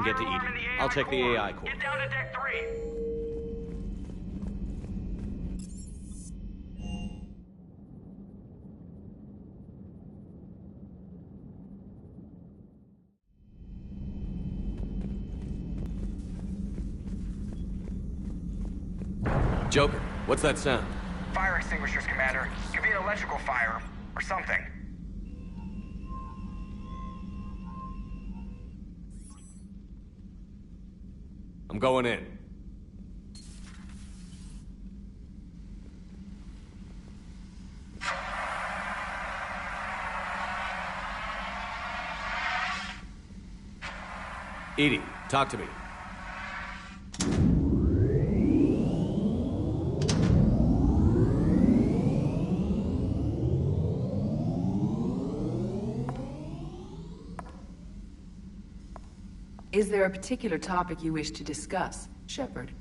Get to Edie. I'll check the AI core. Get down to deck 3. Joker, what's that sound? Fire extinguishers, Commander. Could be an electrical fire, or something. I'm going in. Edie, talk to me. Is there a particular topic you wish to discuss, Shepard?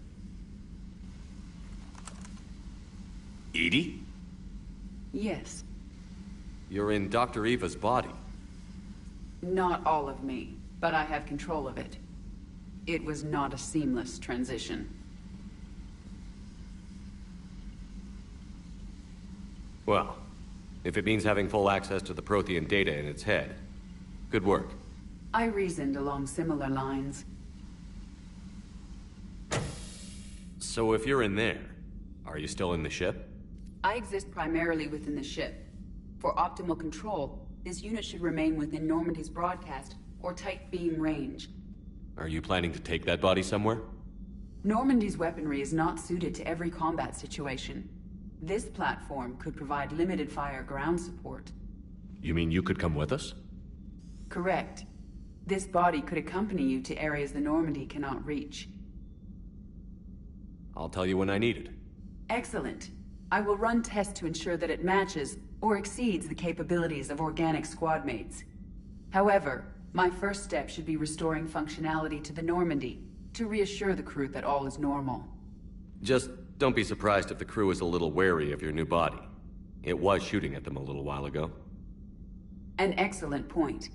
Edie? Yes. You're in Dr. Eva's body. Not all of me, but I have control of it. It was not a seamless transition. Well, if it means having full access to the Prothean data in its head, good work. I reasoned along similar lines. So if you're in there, are you still in the ship? I exist primarily within the ship. For optimal control, this unit should remain within Normandy's broadcast or tight beam range. Are you planning to take that body somewhere? Normandy's weaponry is not suited to every combat situation. This platform could provide limited fire ground support. You mean you could come with us? Correct. This body could accompany you to areas the Normandy cannot reach. I'll tell you when I need it. Excellent. I will run tests to ensure that it matches or exceeds the capabilities of organic squad mates. However, my first step should be restoring functionality to the Normandy to reassure the crew that all is normal. Just don't be surprised if the crew is a little wary of your new body. It was shooting at them a little while ago. An excellent point.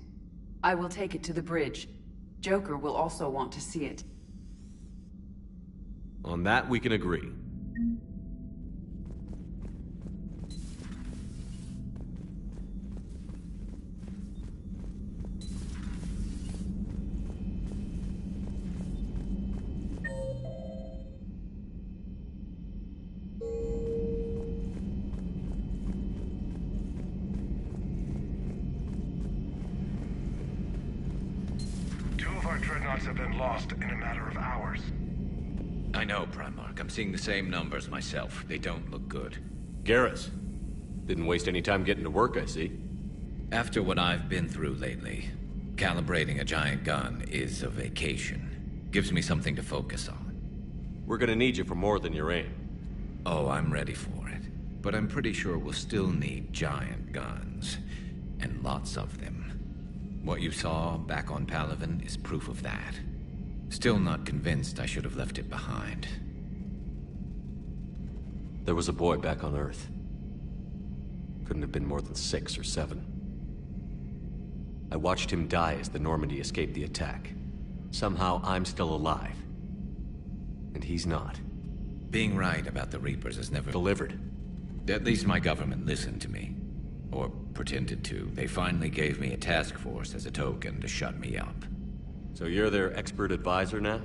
I will take it to the bridge. Joker will also want to see it. On that, we can agree. Our dreadnoughts have been lost in a matter of hours. I know, Primarch. I'm seeing the same numbers myself. They don't look good. Garrus. Didn't waste any time getting to work, I see. After what I've been through lately, calibrating a giant gun is a vacation. Gives me something to focus on. We're gonna need you for more than your aim. Oh, I'm ready for it. But I'm pretty sure we'll still need giant guns. And lots of them. What you saw back on Palaven is proof of that. Still not convinced I should have left it behind. There was a boy back on Earth. Couldn't have been more than 6 or 7. I watched him die as the Normandy escaped the attack. Somehow I'm still alive. And he's not. Being right about the Reapers has never delivered. At least my government listened to me. Or pretended to. They finally gave me a task force as a token to shut me up. So you're their expert advisor now?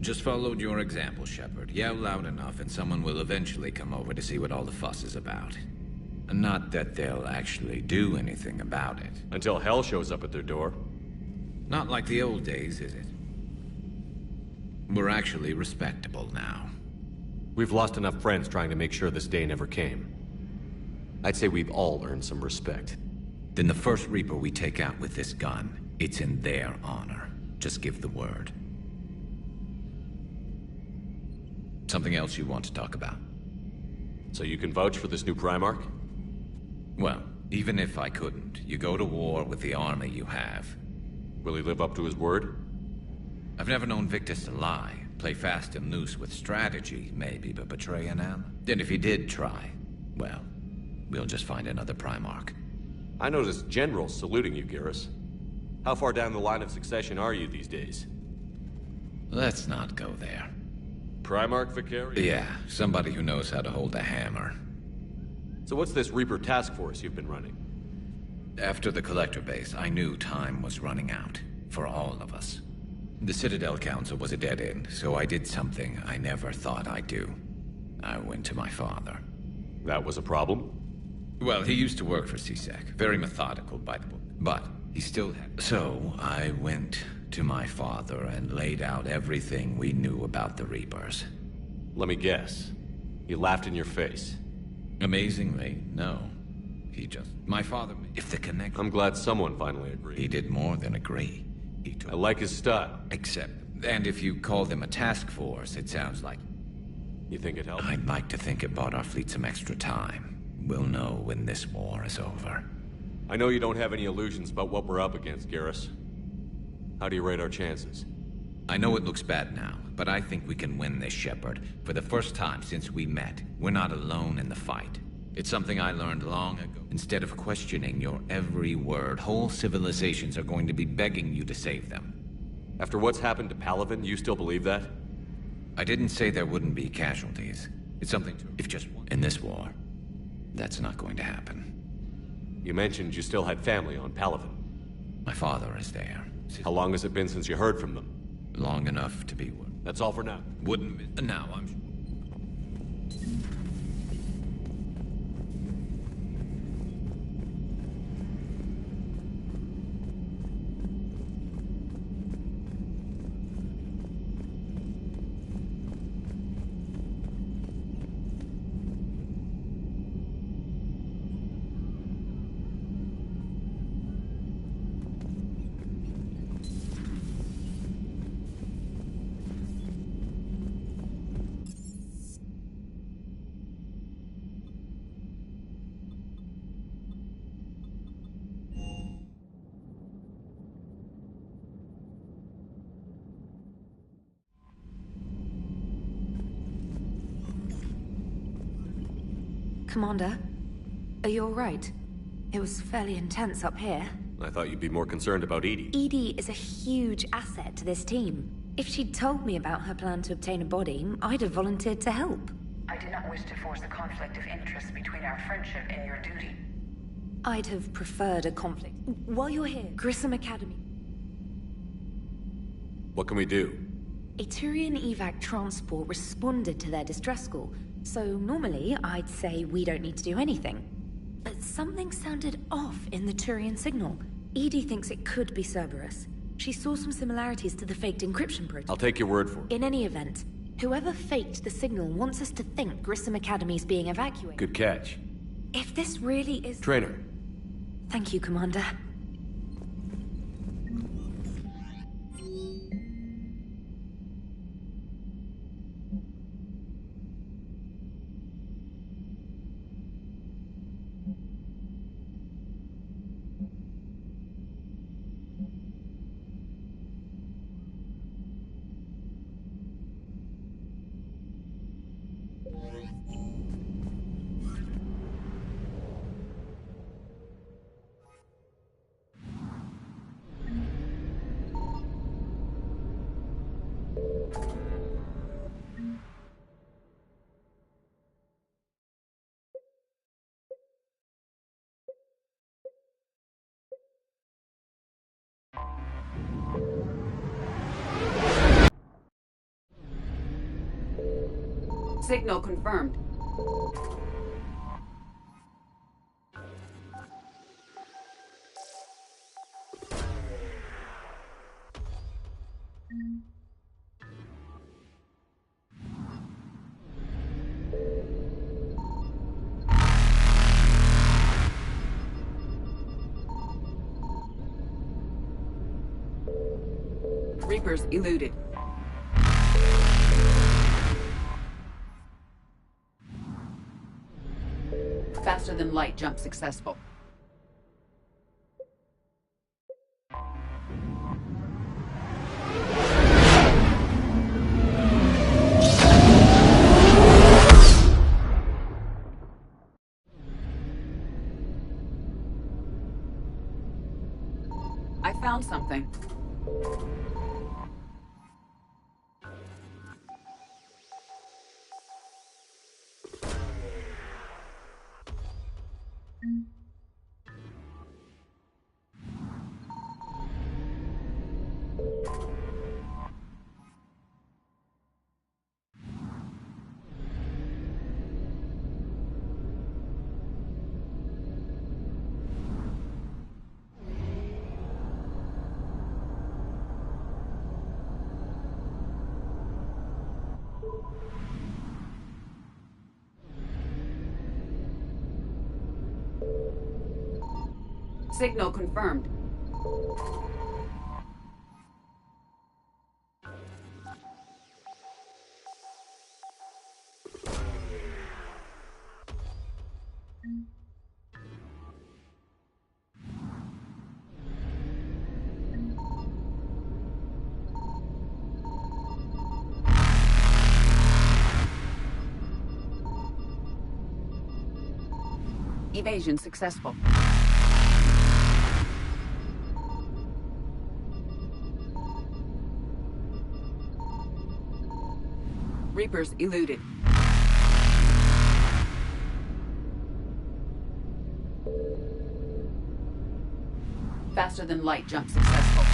Just followed your example, Shepard. Yell loud enough and someone will eventually come over to see what all the fuss is about. Not that they'll actually do anything about it. Until hell shows up at their door. Not like the old days, is it? We're actually respectable now. We've lost enough friends trying to make sure this day never came. I'd say we've all earned some respect. Then the first Reaper we take out with this gun, it's in their honor. Just give the word. Something else you want to talk about? So you can vouch for this new Primarch? Well, even if I couldn't, you go to war with the army you have. Will he live up to his word? I've never known Victus to lie. Play fast and loose with strategy, maybe, but betray an ally? And if he did try, well, we'll just find another Primarch. I noticed generals saluting you, Garrus. How far down the line of succession are you these days? Let's not go there. Primarch Vicarious? Yeah, somebody who knows how to hold a hammer. So what's this Reaper task force you've been running? After the Collector base, I knew time was running out. For all of us. The Citadel Council was a dead end, so I did something I never thought I'd do. I went to my father. That was a problem? Well, he used to work for CSEC. Very methodical, by the book. But he still had... So, I went to my father and laid out everything we knew about the Reapers. Let me guess. He laughed in your face. Amazingly, no. He just... My father... If the connection... I'm glad someone finally agreed. He did more than agree. He took... I like his style. Except... And if you call them a task force, it sounds like... You think it helped? I'd like to think it bought our fleet some extra time. We'll know when this war is over. I know you don't have any illusions about what we're up against, Garrus. How do you rate our chances? I know it looks bad now, but I think we can win this, Shepard. For the first time since we met, we're not alone in the fight. It's something I learned long ago. Instead of questioning your every word, whole civilizations are going to be begging you to save them. After what's happened to Palaven, you still believe that? I didn't say there wouldn't be casualties. It's something to... If just one... In this war, that's not going to happen. You mentioned you still had family on Palaven. My father is there. How long has it been since you heard from them? Long enough to be... That's all for now. Wouldn't... Now, I'm... Commander, are you all right? It was fairly intense up here. I thought you'd be more concerned about EDI. EDI is a huge asset to this team. If she'd told me about her plan to obtain a body, I'd have volunteered to help. I do not wish to force a conflict of interest between our friendship and your duty. I'd have preferred a conflict. While you're here, Grissom Academy. What can we do? A Turian evac transport responded to their distress call, so normally I'd say we don't need to do anything. But something sounded off in the Turian signal. EDI thinks it could be Cerberus. She saw some similarities to the faked encryption protocol. I'll take your word for it. In any event, whoever faked the signal wants us to think Grissom Academy's being evacuated. Good catch. If this really is... Trainer. Thank you, Commander. Signal confirmed. Reapers eluded. Faster than light jump successful. I found something. Signal confirmed. Evasion successful. Reapers eluded. Faster than light jump successful.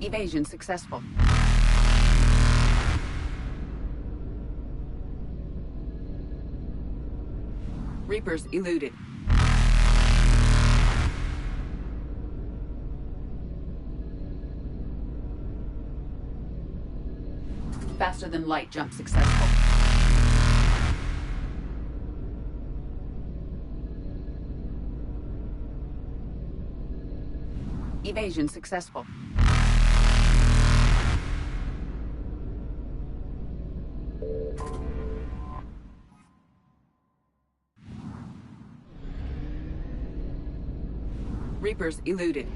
Evasion successful. Reapers eluded. Faster than light jump successful. Evasion successful. Reapers eluded.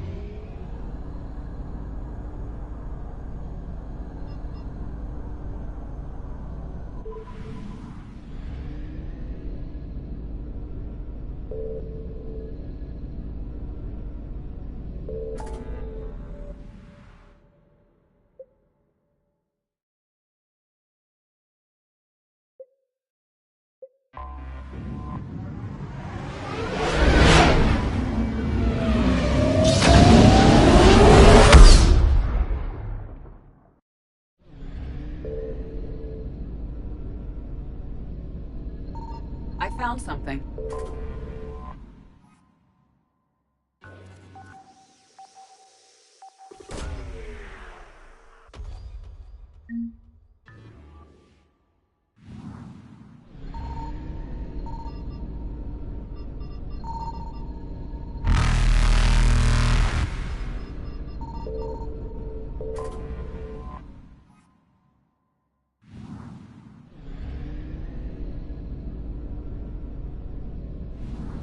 I found something.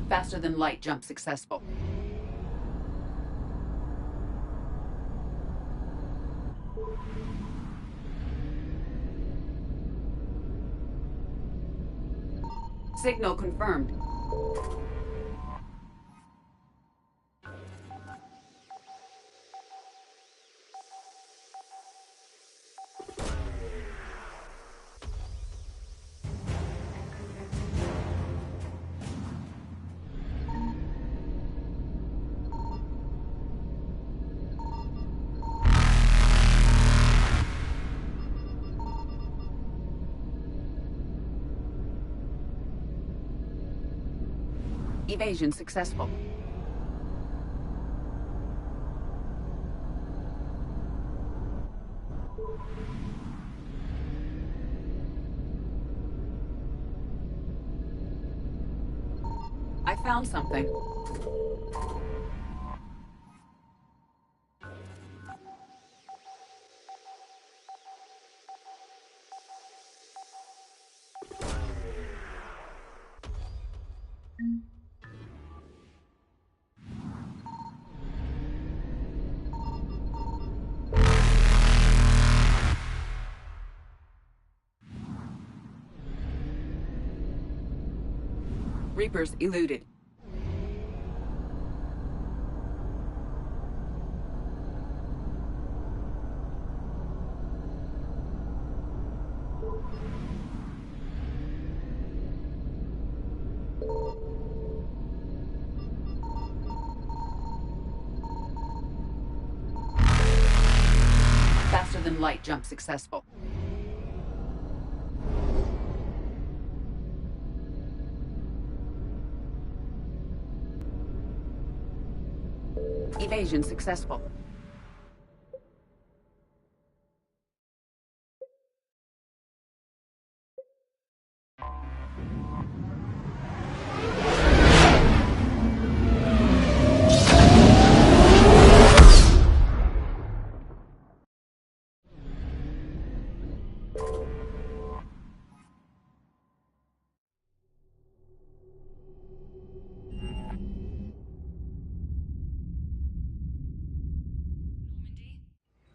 Faster than light jump successful. Signal confirmed. Evasion successful. I found something. Reapers eluded. light jump successful. Evasion successful.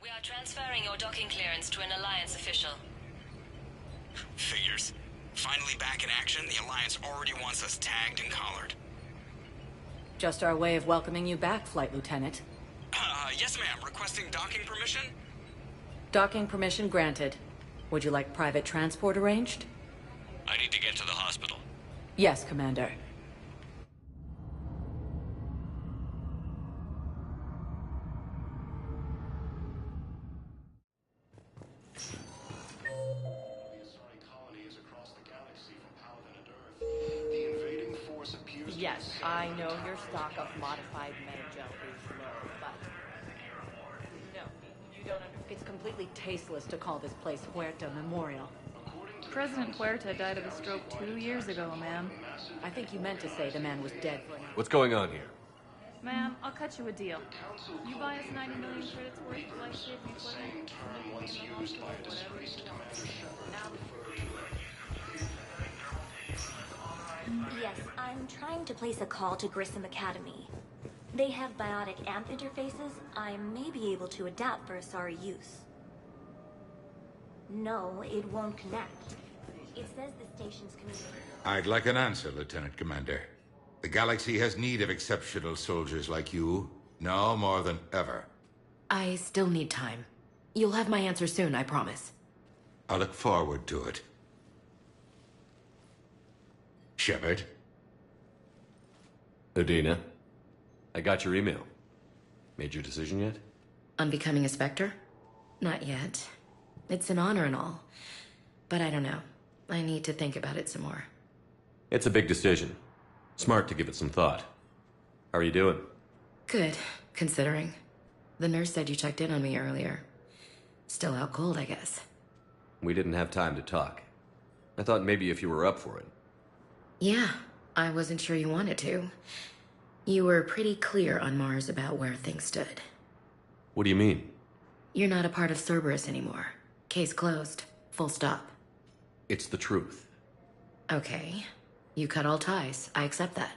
We are transferring your docking clearance to an Alliance official. Figures. Finally back in action, the Alliance already wants us tagged and collared. Just our way of welcoming you back, Flight Lieutenant. Yes ma'am. Requesting docking permission? Docking permission granted. Would you like private transport arranged? I need to get to the hospital. Yes, Commander. Yes, I know your stock of modified metagel is low, but... No, you don't understand. It's completely tasteless to call this place Huerta Memorial. President Huerta died of a stroke 2 years ago, ma'am. I think you meant to say the man was dead for an hour. What's going on here? Ma'am, I'll cut you a deal. You buy us 90 million credits worth of life-saving equipment, once used by a disgraced Commander Yes, I'm trying to place a call to Grissom Academy. They have biotic amp interfaces I may be able to adapt for Asari use. No, it won't connect. It says the station's communicating. I'd like an answer, Lieutenant Commander. The galaxy has need of exceptional soldiers like you, now more than ever. I still need time. You'll have my answer soon, I promise. I look forward to it. Shepard? Udina, I got your email. Made your decision yet? On becoming a Spectre? Not yet. It's an honor and all. But I don't know. I need to think about it some more. It's a big decision. Smart to give it some thought. How are you doing? Good, considering. The nurse said you checked in on me earlier. Still out cold, I guess. We didn't have time to talk. I thought maybe if you were up for it. Yeah, I wasn't sure you wanted to. You were pretty clear on Mars about where things stood. What do you mean? You're not a part of Cerberus anymore. Case closed. Full stop. It's the truth. Okay. You cut all ties. I accept that.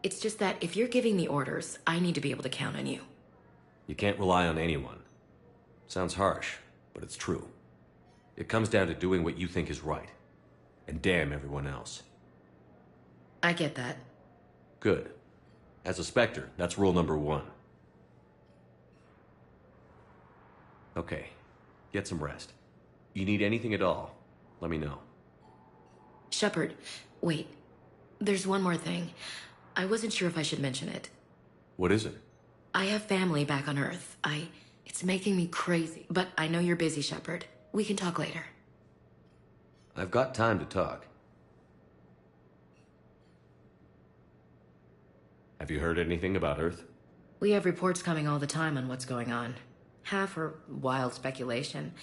It's just that if you're giving the orders, I need to be able to count on you. You can't rely on anyone. Sounds harsh, but it's true. It comes down to doing what you think is right. And damn everyone else. I get that. Good. As a Spectre, that's rule number 1. Okay. Get some rest. You need anything at all, let me know. Shepard, wait. There's one more thing. I wasn't sure if I should mention it. What is it? I have family back on Earth. It's making me crazy. But I know you're busy, Shepard. We can talk later. I've got time to talk. Have you heard anything about Earth? We have reports coming all the time on what's going on. Half are wild speculation,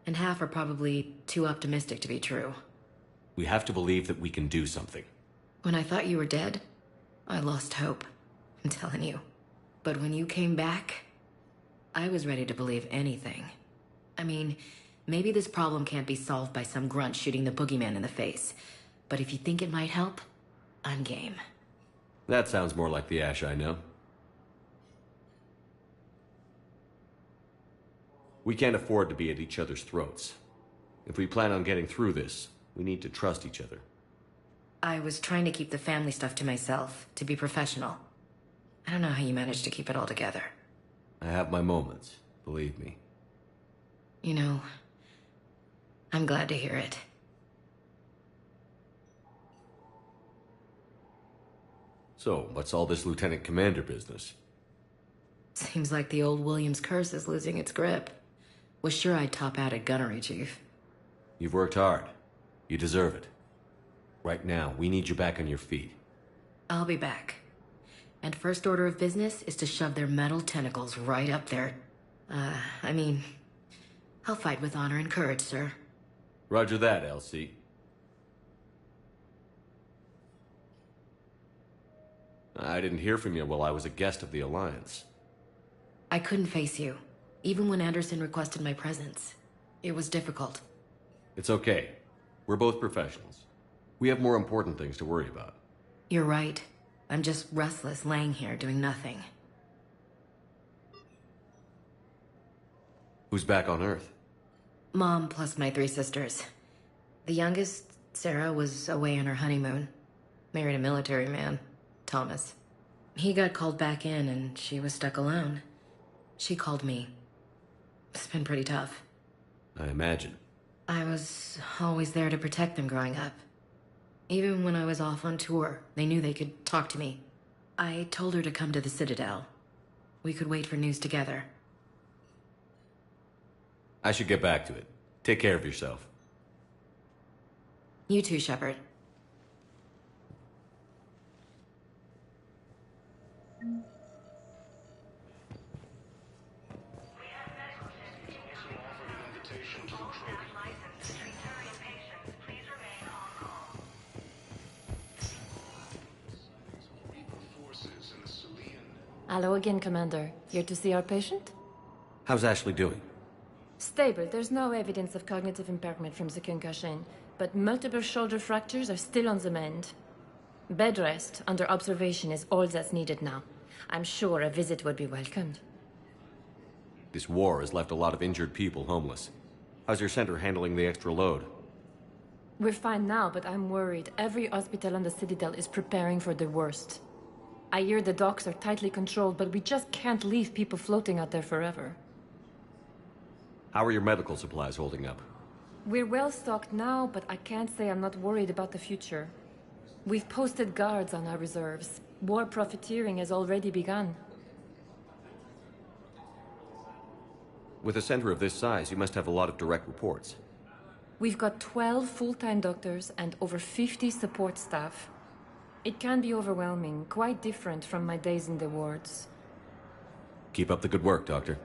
and half are probably too optimistic to be true. We have to believe that we can do something. When I thought you were dead, I lost hope. I'm telling you. But when you came back, I was ready to believe anything. I mean, maybe this problem can't be solved by some grunt shooting the boogeyman in the face. But if you think it might help, I'm game. That sounds more like the Ash I know. We can't afford to be at each other's throats. If we plan on getting through this, we need to trust each other. I was trying to keep the family stuff to myself, to be professional. I don't know how you managed to keep it all together. I have my moments, believe me. You know, I'm glad to hear it. So, what's all this Lieutenant Commander business? Seems like the old Williams curse is losing its grip. Was sure I'd top out at gunnery, Chief. You've worked hard. You deserve it. Right now, we need you back on your feet. I'll be back. And first order of business is to shove their metal tentacles right up there. I'll fight with honor and courage, sir. Roger that, Elsie. I didn't hear from you while I was a guest of the Alliance. I couldn't face you, even when Anderson requested my presence. It was difficult. It's okay. We're both professionals. We have more important things to worry about. You're right. I'm just restless laying here doing nothing. Who's back on Earth? Mom plus my 3 sisters. The youngest, Sarah, was away on her honeymoon. Married a military man, Thomas. He got called back in and she was stuck alone. She called me. It's been pretty tough. I imagine. I was always there to protect them growing up. Even when I was off on tour, they knew they could talk to me. I told her to come to the Citadel. We could wait for news together. I should get back to it. Take care of yourself. You too, Shepard. Hello again, Commander. Here to see our patient? How's Ashley doing? Stable. There's no evidence of cognitive impairment from the concussion, but multiple shoulder fractures are still on the mend. Bed rest under observation is all that's needed now. I'm sure a visit would be welcomed. This war has left a lot of injured people homeless. How's your center handling the extra load? We're fine now, but I'm worried. Every hospital on the Citadel is preparing for the worst. I hear the docks are tightly controlled, but we just can't leave people floating out there forever. How are your medical supplies holding up? We're well stocked now, but I can't say I'm not worried about the future. We've posted guards on our reserves. War profiteering has already begun. With a center of this size, you must have a lot of direct reports. We've got 12 full-time doctors and over 50 support staff. It can be overwhelming, quite different from my days in the wards. Keep up the good work, Doctor.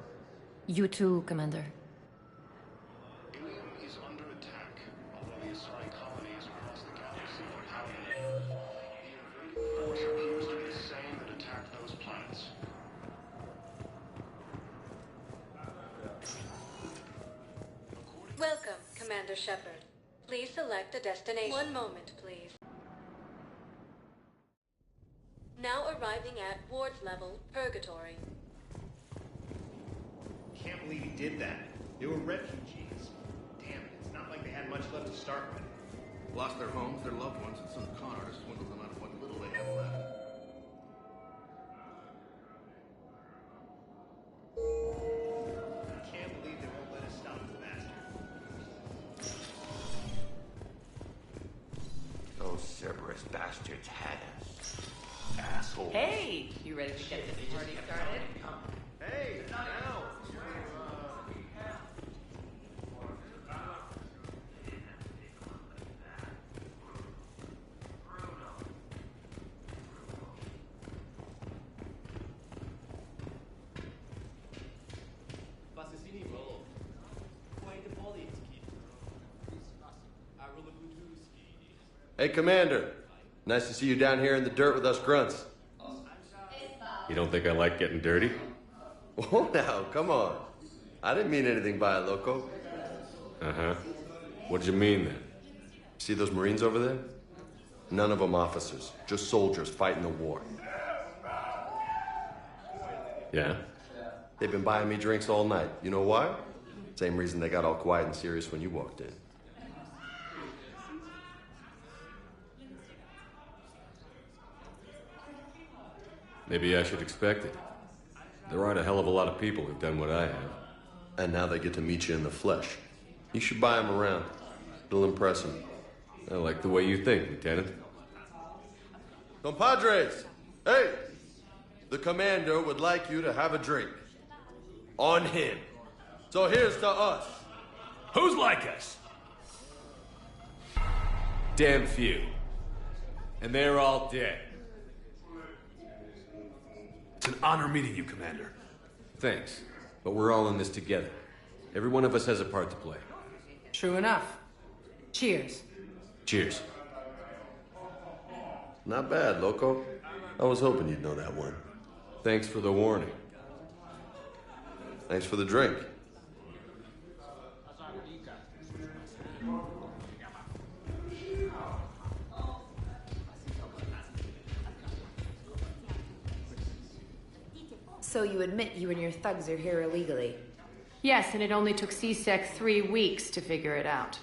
You too, Commander. Ilium is under attack, although the Asari colonies across the galaxy are pounding it. The invading force appears to be the same that attacked those planets. Welcome, Commander Shepard. Please select a destination. One moment, please. Now arriving at ward level, Purgatory. Can't believe he did that. They were refugees. Damn it, it's not like they had much left to start with. Lost their homes, their loved ones, and some con artists swindled them out of what little they have left. Can't believe they won't let us stop the bastard. Those Cerberus bastards had us. Assholes. Hey, you ready to get this party started? Hey, now! Hey, Commander. Nice to see you down here in the dirt with us grunts. You don't think I like getting dirty? Oh, now, come on. I didn't mean anything by it, loco. Uh-huh. What did you mean, then? See those Marines over there? None of them officers, just soldiers fighting the war. Yeah? They've been buying me drinks all night. You know why? Same reason they got all quiet and serious when you walked in. Maybe I should expect it. There aren't a hell of a lot of people who've done what I have. And now they get to meet you in the flesh. You should buy them around. It'll impress them. I like the way you think, Lieutenant. Compadres! Hey! The commander would like you to have a drink. On him. So here's to us. Who's like us? Damn few. And they're all dead. It's an honor meeting you, Commander. Thanks. But we're all in this together. Every one of us has a part to play. True enough. Cheers. Cheers. Not bad, Loco. I was hoping you'd know that one. Thanks for the warning. Thanks for the drink. So you admit you and your thugs are here illegally? Yes, and it only took CSEC 3 weeks to figure it out.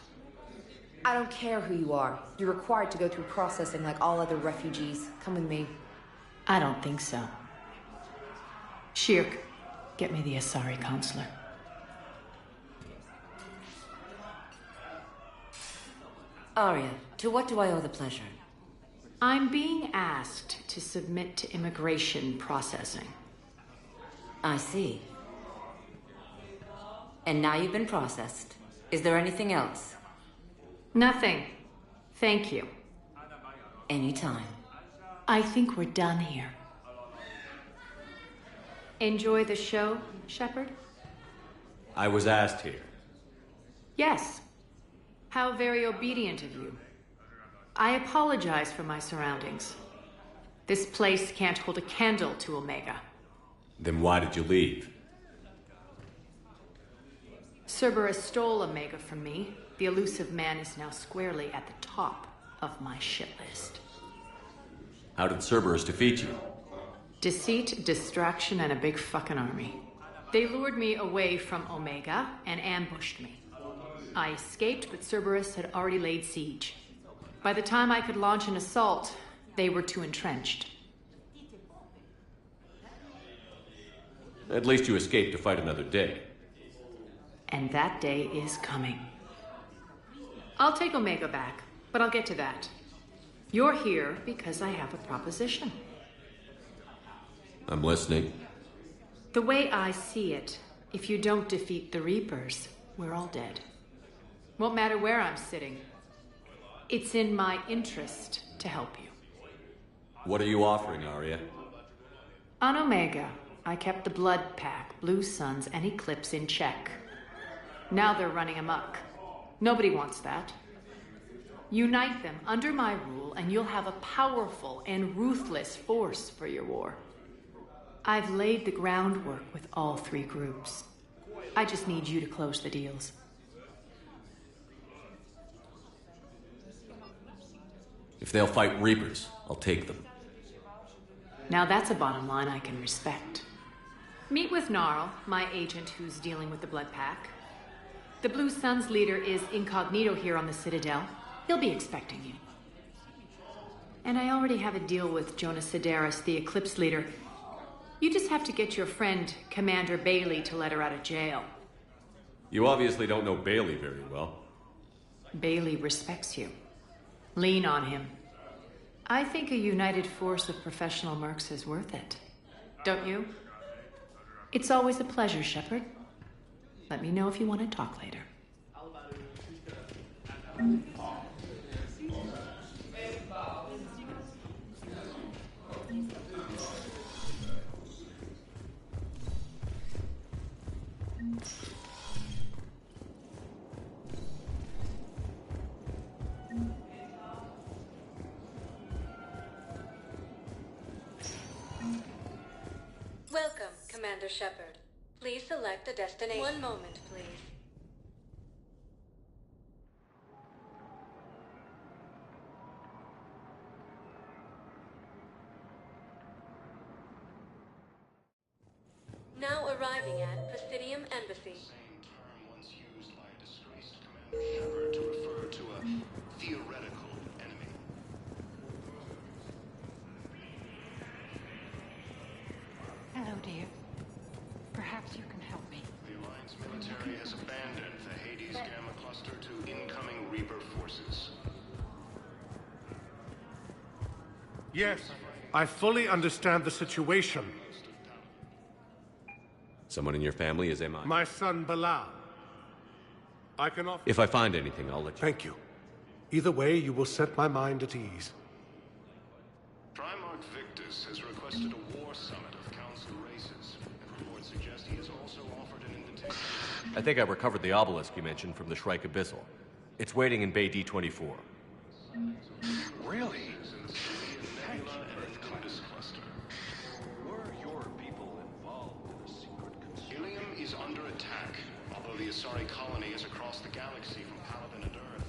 I don't care who you are. You're required to go through processing like all other refugees. Come with me. I don't think so. Shirk, get me the Asari consular. Arya, to what do I owe the pleasure? I'm being asked to submit to immigration processing. I see. And now you've been processed. Is there anything else? Nothing. Thank you. Anytime. I think we're done here. Enjoy the show, Shepard? I was asked here. Yes. How very obedient of you. I apologize for my surroundings. This place can't hold a candle to Omega. Then why did you leave? Cerberus stole Omega from me. The elusive man is now squarely at the top of my shit list. How did Cerberus defeat you? Deceit, distraction, and a big fucking army. They lured me away from Omega and ambushed me. I escaped, but Cerberus had already laid siege. By the time I could launch an assault, they were too entrenched. At least you escaped to fight another day. And that day is coming. I'll take Omega back, but I'll get to that. You're here because I have a proposition. I'm listening. The way I see it, if you don't defeat the Reapers, we're all dead. Won't matter where I'm sitting. It's in my interest to help you. What are you offering, Arya? On Omega, I kept the Blood Pack, Blue Suns, and Eclipse in check. Now they're running amok. Nobody wants that. Unite them under my rule, and you'll have a powerful and ruthless force for your war. I've laid the groundwork with all 3 groups. I just need you to close the deals. If they'll fight Reapers, I'll take them. Now that's a bottom line I can respect. Meet with Gnarl, my agent who's dealing with the Blood Pack. The Blue Suns leader is incognito here on the Citadel. He'll be expecting you. And I already have a deal with Jonas Sidaris, the Eclipse leader. You just have to get your friend, Commander Bailey, to let her out of jail. You obviously don't know Bailey very well. Bailey respects you. Lean on him. I think a united force of professional mercs is worth it. Don't you? It's always a pleasure, Shepard. Let me know if you want to talk later. Welcome, Commander Shepard. Please select a destination. One moment, please. Now arriving at Presidium Embassy. Shepard to refer to a theoretical enemy. Hello, dear. Perhaps you can help me. The Alliance military has abandoned the Hades Gamma Cluster to incoming Reaper forces. Yes, I fully understand the situation. Someone in your family is MI. My son, Bilal. I can offer... If I find anything, I'll let you... Thank you. Either way, you will set my mind at ease. Primarch Victus has requested a war summit of council races, and reports suggest he has also offered an invitation. I think I recovered the obelisk you mentioned from the Shrike Abyssal. It's waiting in Bay D24. Really? Were your people involved in a secret conspiracy? Ilium is under attack. Although the Asari colony is across the galaxy from Paladin and Earth,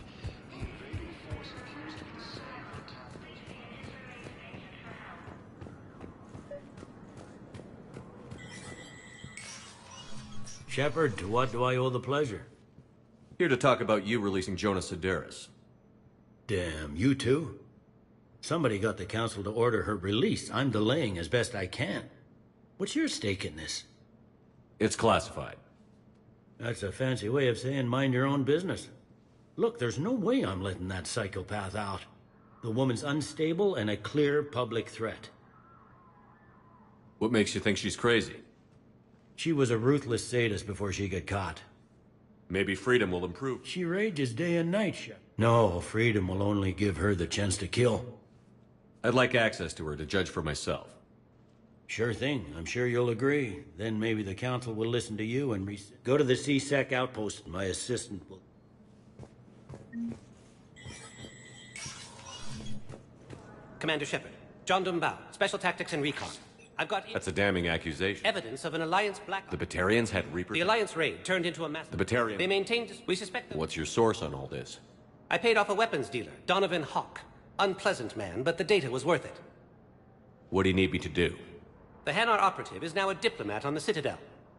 the invading force appears to be the same that attacked those. Shepard, to what do I owe the pleasure? Here to talk about you releasing Jonas Sedaris. Damn, you too? Somebody got the council to order her release. I'm delaying as best I can. What's your stake in this? It's classified. That's a fancy way of saying mind your own business. Look, there's no way I'm letting that psychopath out. The woman's unstable and a clear public threat. What makes you think she's crazy? She was a ruthless sadist before she got caught. Maybe freedom will improve. She rages day and night, Shep. No, freedom will only give her the chance to kill. I'd like access to her to judge for myself. Sure thing. I'm sure you'll agree. Then maybe the council will listen to you and go to the C-Sec outpost. My assistant will... Commander Shepard. John Dumbao, Special Tactics and Recon. I've got... That's a damning accusation. Evidence of an Alliance black... The Batarians had Reapers... The Alliance raid turned into a massive... The Batarians... They maintained... We suspect them... What's your source on all this? I paid off a weapons dealer, Donovan Hawk. Unpleasant man, but the data was worth it. What do you need me to do? The Hanar operative is now a diplomat on the Citadel.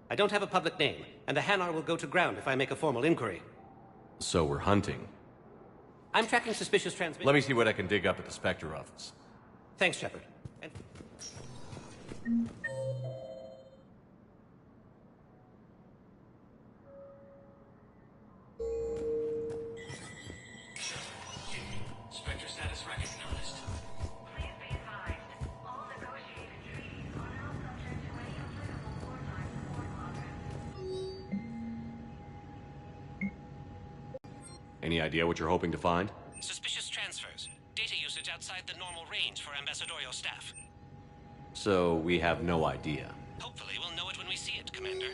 I don't have a public name, and the Hanar will go to ground if I make a formal inquiry. So we're hunting. I'm tracking suspicious transmissions. Let me see what I can dig up at the Spectre office. Thanks, Shepard. And... Spectre status recognized. Please be advised, all negotiated treaties are now subject to any applicable wartime support clauses. Any idea what you're hoping to find? Suspicious transfers. Data usage outside the normal range for ambassadorial staff. So we have no idea. Hopefully we'll know it when we see it, Commander.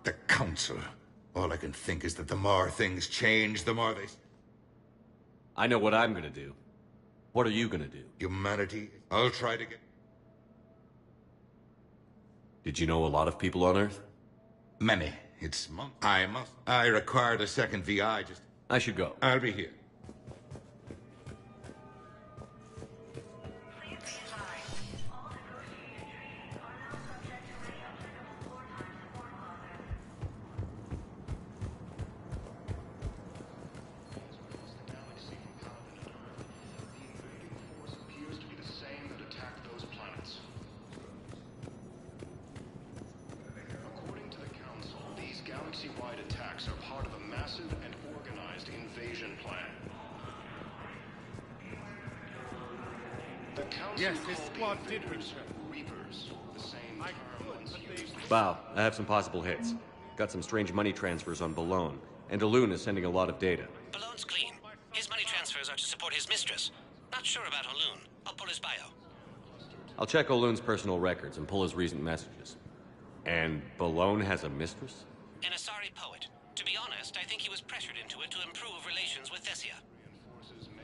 The Council. All I can think is that the more things change, the more they... I know what I'm gonna do. What are you gonna do? Humanity? I'll try to get... Did you know a lot of people on Earth? Many. It's months. I required a second VI just... I should go. I'll be here. Galaxy-wide attacks are part of a massive and organized invasion plan. The Council yes, this squad did Reapers, the same term once used. Wow, I have some possible hits. Got some strange money transfers on Balone, and Elune is sending a lot of data. Balone's clean. His money transfers are to support his mistress. Not sure about Elune. I'll pull his bio. I'll check Olune's personal records and pull his recent messages. And Balone has a mistress? An Asari poet. To be honest, I think he was pressured into it to improve relations with Thessia.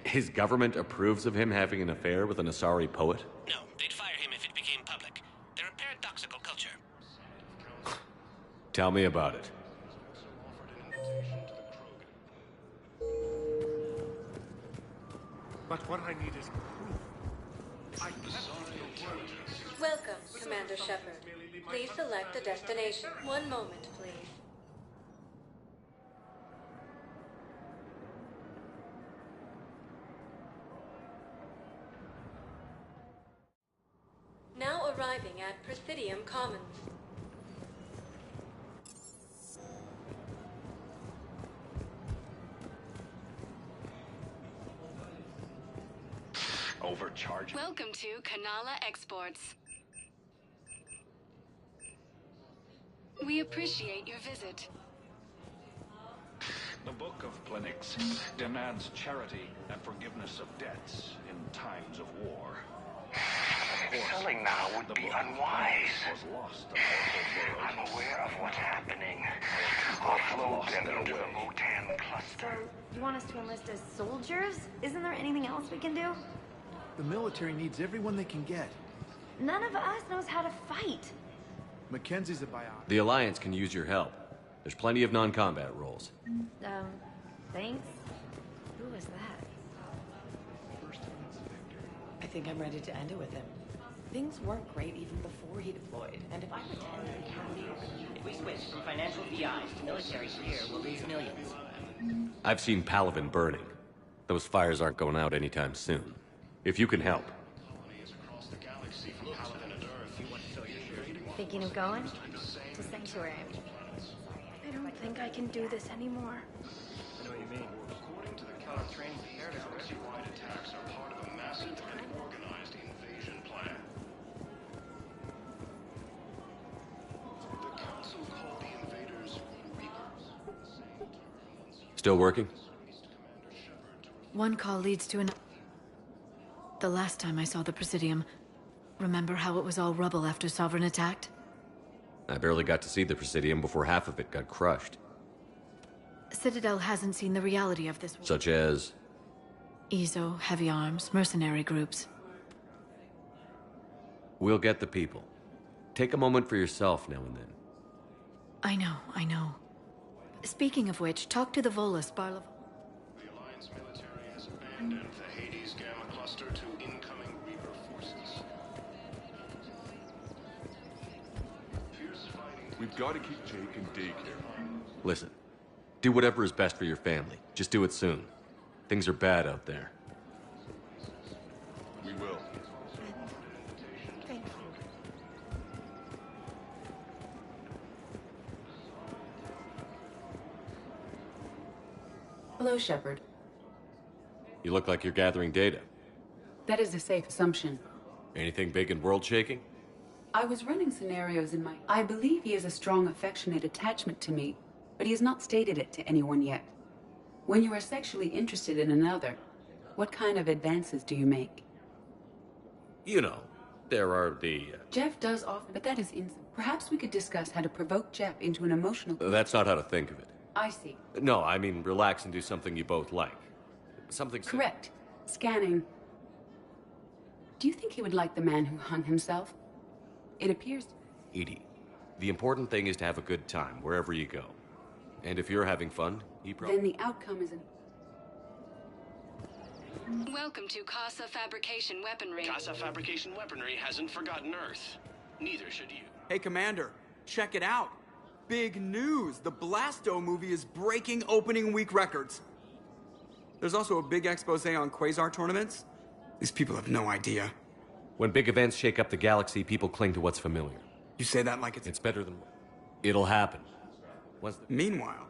His government approves of him having an affair with an Asari poet? No, they'd fire him if it became public. They're a paradoxical culture. Tell me about it. But what I need is proof. Welcome, Commander Shepard. Please select a destination. One moment, please. arriving at Presidium Commons. Overcharging. Welcome to Kanala Exports. We appreciate your visit. The Book of Plenix demands charity and forgiveness of debts in times of war. Selling now would be unwise. I'm aware of what's happening. Offload them into the Motan cluster. You want us to enlist as soldiers? Isn't there anything else we can do? The military needs everyone they can get. None of us knows how to fight. Mackenzie's a biologist. The Alliance can use your help. There's plenty of non-combat roles. Thanks. Who was that? I think I'm ready to end it with him. Things weren't great even before he deployed, and if I pretend to be happy... If we switch from financial VIs to military sphere, we'll lose millions. I've seen Palaven burning. Those fires aren't going out anytime soon. If you can help. Thinking of going? To Sanctuary. I don't think I can do this anymore. I know what you mean. According to the counter-training preparedness, galaxy-wide attacks are part of a massive and organized invasion plan. The council called the invaders Reapers. Still working? One call leads to another. The last time I saw the Presidium, remember how it was all rubble after Sovereign attacked? I barely got to see the Presidium before half of it got crushed. Citadel hasn't seen the reality of this. Such as? EZO, heavy arms, mercenary groups. We'll get the people. Take a moment for yourself now and then. I know. Speaking of which, talk to the Volus, Barlav. The Alliance military has abandoned the Hades Gamma cluster to incoming Reaper forces. We've got to keep Jake in daycare. Listen, do whatever is best for your family. Just do it soon. Things are bad out there. We will. Thank you. Hello, Shepard. You look like you're gathering data. That is a safe assumption. Anything big and world-shaking? I was running scenarios in my... I believe he has a strong affectionate attachment to me, but he has not stated it to anyone yet. When you are sexually interested in another, what kind of advances do you make? You know, there are the... Jeff does often, but that is Perhaps we could discuss how to provoke Jeff into an emotional... That's not how to think of it. I see. No, I mean relax and do something you both like. Something... Correct. Scanning. Do you think he would like the man who hung himself? It appears... Edie, the important thing is to have a good time wherever you go. And if you're having fun, he probably... Then the outcome is an... Welcome to Casa Fabrication Weaponry. Casa Fabrication Weaponry hasn't forgotten Earth. Neither should you. Hey, Commander, check it out. Big news! The Blasto movie is breaking opening week records. There's also a big expose on Quasar tournaments. These people have no idea. When big events shake up the galaxy, people cling to what's familiar. You say that like it's better than... It'll happen. Meanwhile...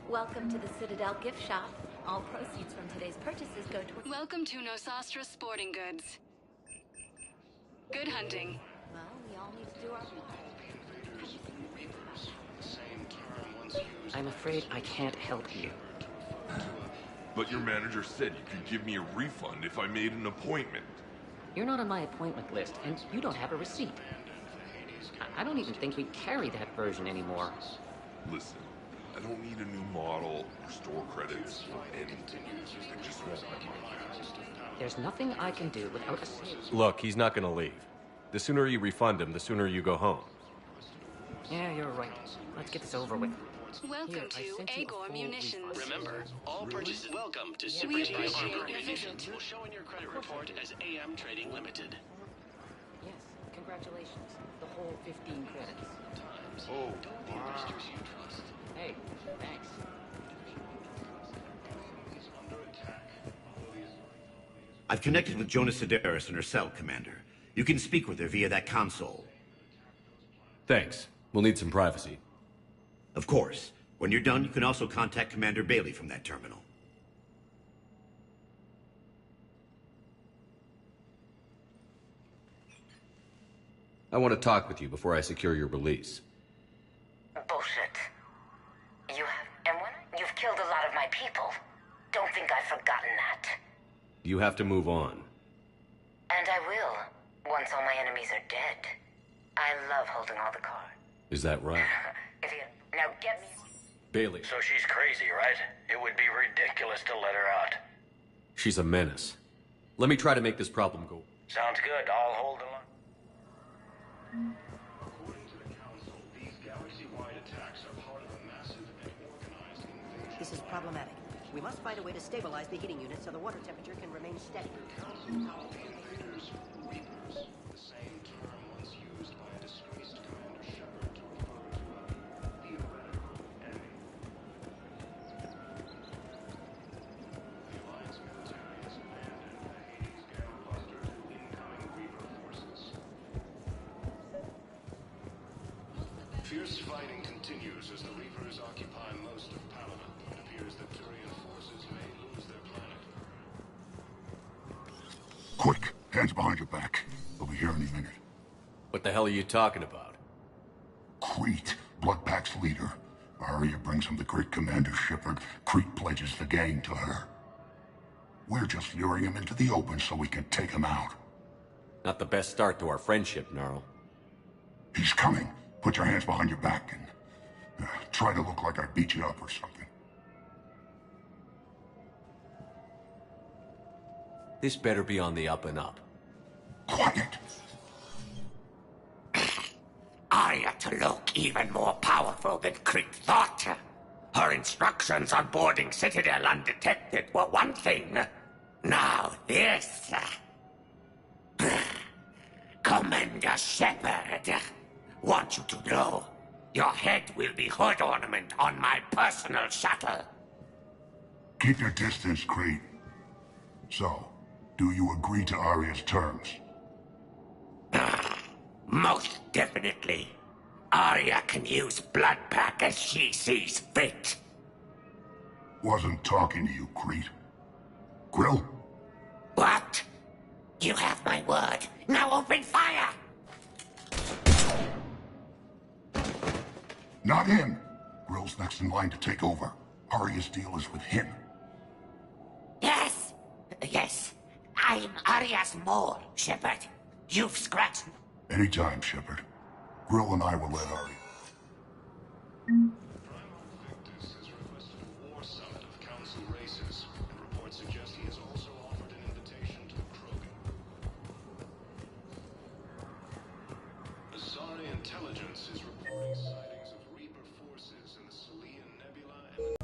Welcome to the Citadel gift shop. All proceeds from today's purchases go toward... Welcome to Nosastra Sporting Goods. Good hunting. Well, we all need to do our part. I'm afraid I can't help you. But your manager said you could give me a refund if I made an appointment. You're not on my appointment list, and you don't have a receipt. I don't even think we carry that version anymore. Listen, I don't need a new model or store credits or anything. I just want my money. There's nothing I can do without a sale. Look, he's not gonna leave. The sooner you refund him, the sooner you go home. Yeah, you're right. Let's get this over with. Welcome to Agor Munitions. Remember, all purchases welcome to We Super appreciate Armor your Munitions. visit. Will show in your credit report as AM Trading Limited. Yes, congratulations. The whole 15 credits. Oh, wow. Hey, thanks. I've connected with Jonas Sedaris in her cell, Commander. You can speak with her via that console. Thanks. We'll need some privacy. Of course. When you're done, you can also contact Commander Bailey from that terminal. I want to talk with you before I secure your release. Bullshit. You've killed a lot of my people. Don't think I've forgotten that. You have to move on. And I will, once all my enemies are dead. I love holding all the cards. Is that right? Idiot. Now get me... Bailey. So she's crazy, right? It would be ridiculous to let her out. She's a menace. Let me try to make this problem go. Sounds good. I'll hold the line. According to the Council, these galaxy-wide attacks are part of a massive and organized invasion. This is problematic. We must find a way to stabilize the heating unit so the water temperature can remain steady. The Council called the invaders Reapers, the same term once used by a disgraced Commander Shepard to refer to a theoretical enemy. The Alliance military has abandoned the Hades Gale cluster to incoming Reaper forces. Fierce fighting continues as the Reapers occupy most of Paladin. It appears that Turian forces may lose their planet. Quick, hands behind your back. They'll be here any minute. What the hell are you talking about? Crete, Bloodpack's leader. Arya brings him the great Commander Shepard. Crete pledges the gang to her. We're just luring him into the open so we can take him out. Not the best start to our friendship, Gnarl. He's coming. Put your hands behind your back and try to look like I beat you up or something. This better be on the up and up. Quiet. Arya to look even more powerful than Crete thought. Her instructions on boarding Citadel undetected were one thing. Now this. Commander Shepard. Want you to know, your head will be hood ornament on my personal shuttle. Keep your distance, Crete. So, do you agree to Arya's terms? Most definitely. Arya can use Bloodpack as she sees fit. Wasn't talking to you, Crete. Grill? What? You have my word. Now open fire! Not him. Grill's next in line to take over. Arya's deal is with him. Yes. Yes. I'm Arya's mole, Shepard. You've scratched... Anytime, Shepard. Grill and I will let Arya. Primal Victus has requested a war summit of Council races, and reports suggest he has also offered an invitation to the Krogan. Asari intelligence is reporting sightings of Reaper forces in the Salian Nebula and...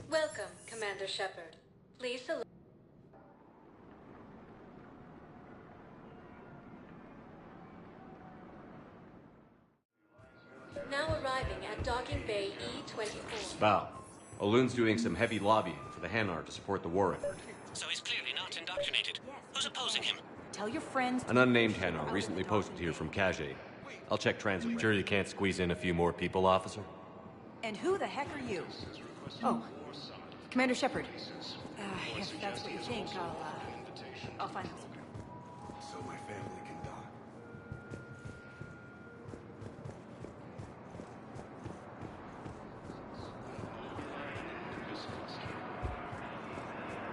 Welcome, Commander Shepard. Please select... Now arriving at Docking Bay E-24. Bow. Olun's doing some heavy lobbying for the Hanar to support the war effort. So he's clearly not indoctrinated. Who's opposing him? Tell your friends... An unnamed Hanar recently posted here from Khajiit. I'll check transit. Sure you can't squeeze in a few more people, officer? And who the heck are you? Oh, Commander Shepard. If that's what you think, I'll find out somewhere. So my family can die.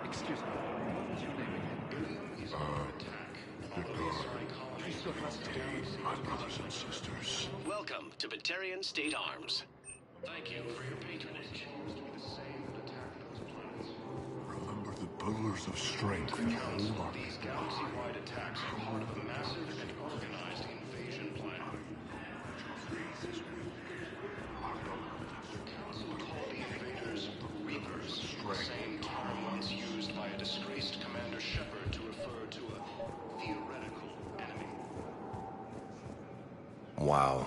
Excuse me. What's your name again? My brothers and sisters. Welcome to Batarian State Arms. Thank you for your patronage. The same that attacked those planets. Remember the pillars of strength. These galaxy-wide attacks are part of a massive and organized invasion plan. Call the invaders Reapers, the same term once used by a disgraced Commander Shepard to refer to a theoretical enemy. Wow.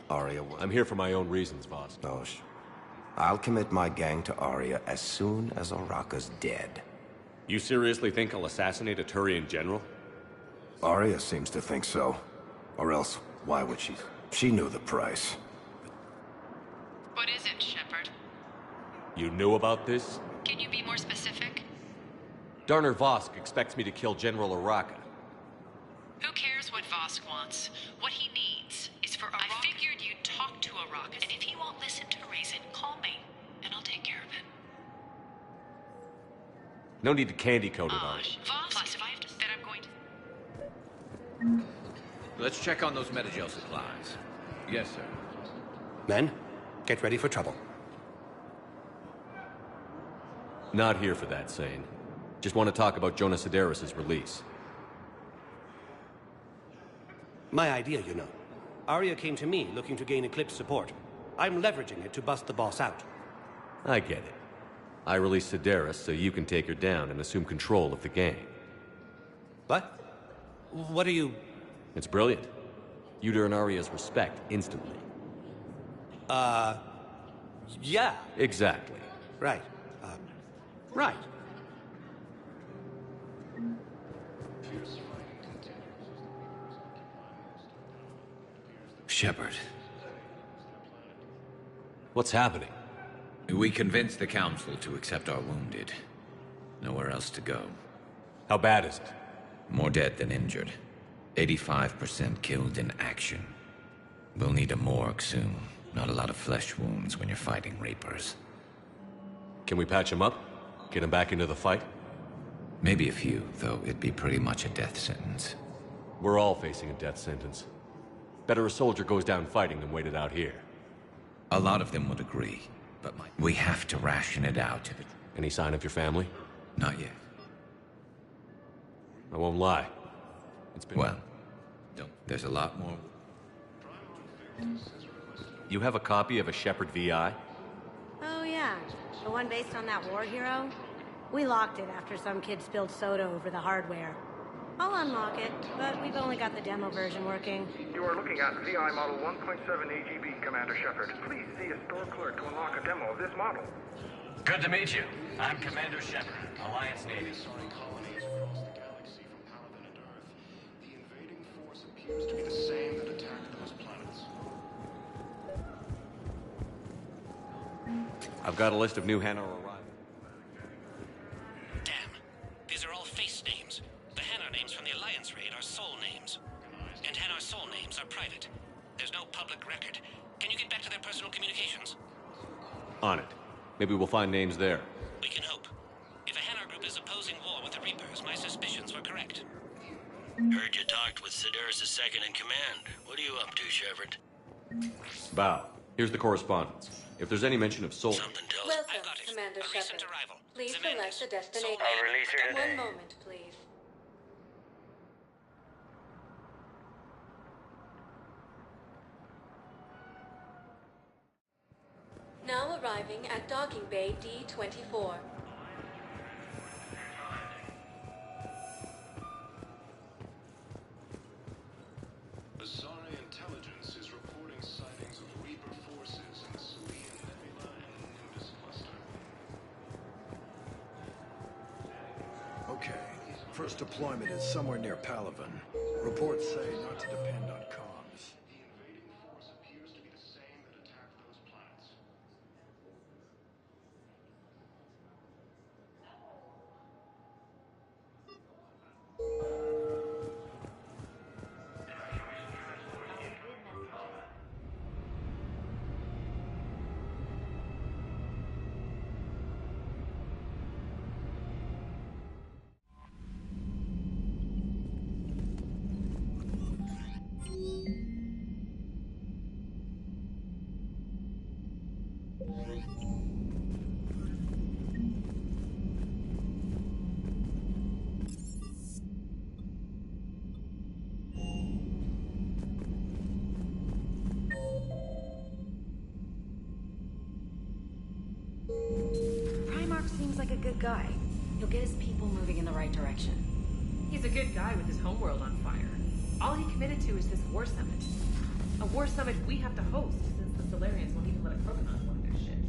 Aria, I'm here for my own reasons, boss. Dosh. I'll commit my gang to Aria as soon as Oraka's dead. You seriously think I'll assassinate a Turian general? Aria seems to think so. Or else, why would she? She knew the price. What is it, Shepard? You knew about this? Can you be more specific? Darner Vosk expects me to kill General Oraka. Who cares what Vosk wants? What he needs is for Araka. I figured you'd talk to Araka, and if he won't listen to reason, call me, and I'll take care of it. No need to candy coat it on. Vosk, plus if I have to, then I'm going to... Let's check on those Metagel supplies. Yes, sir. Men, get ready for trouble. Not here for that, Sane. Just want to talk about Jonas Sedaris' release. My idea, you know. Aria came to me looking to gain Eclipse support. I'm leveraging it to bust the boss out. I get it. I released Sedaris so you can take her down and assume control of the gang. What? What are you... It's brilliant. You'd earn Aria's respect instantly. Yeah. Exactly. Right. Right. Shepard. What's happening? We convinced the Council to accept our wounded. Nowhere else to go. How bad is it? More dead than injured. 85% killed in action. We'll need a morgue soon. Not a lot of flesh wounds when you're fighting Reapers. Can we patch him up? Get him back into the fight? Maybe a few, though it'd be pretty much a death sentence. We're all facing a death sentence. Better a soldier goes down fighting than waited out here. A lot of them would agree, but we have to ration it out. Any sign of your family? Not yet. I won't lie. It's been... Well, there's a lot more. You have a copy of a Shepard VI? Oh yeah, the one based on that war hero? We locked it after some kid spilled soda over the hardware. I'll unlock it, but we've only got the demo version working. You are looking at VI Model 1.7 AGB, Commander Shepard. Please see a store clerk to unlock a demo of this model. Good to meet you. I'm Commander Shepard, Alliance Navy. Colonies across the galaxy from Paladin and Earth. The invading force appears to be the same that attacked those planets. I've got a list of new Hanar arrivals. Damn. These are all face names. The Hanar names from the Alliance raid are soul names. And Hanar soul names are private. There's no public record. Can you get back to their personal communications? On it. Maybe we'll find names there. We can hope. If a Hanar group is opposing war with the Reapers, my suspicions were correct. Heard you talked with Sedaris' second-in-command. What are you up to, Shepard? Bow. Here's the correspondence. If there's any mention of soul... Something tells Welcome, Commander Shepard. Please select the destination. I'll release her today. One moment, please. Now arriving at Docking Bay D-24. Asari intelligence is reporting sightings of Reaper forces in the Salian Nebula and Nimbus cluster. Okay. First deployment is somewhere near Palaven. Reports say not to depend on comms. The invading force appears to be the same that attacked those planets. a good guy. He'll get his people moving in the right direction. He's a good guy with his homeworld on fire. All he committed to is this war summit. A war summit we have to host, since the Solarians won't even let a Krogan on one of their ships.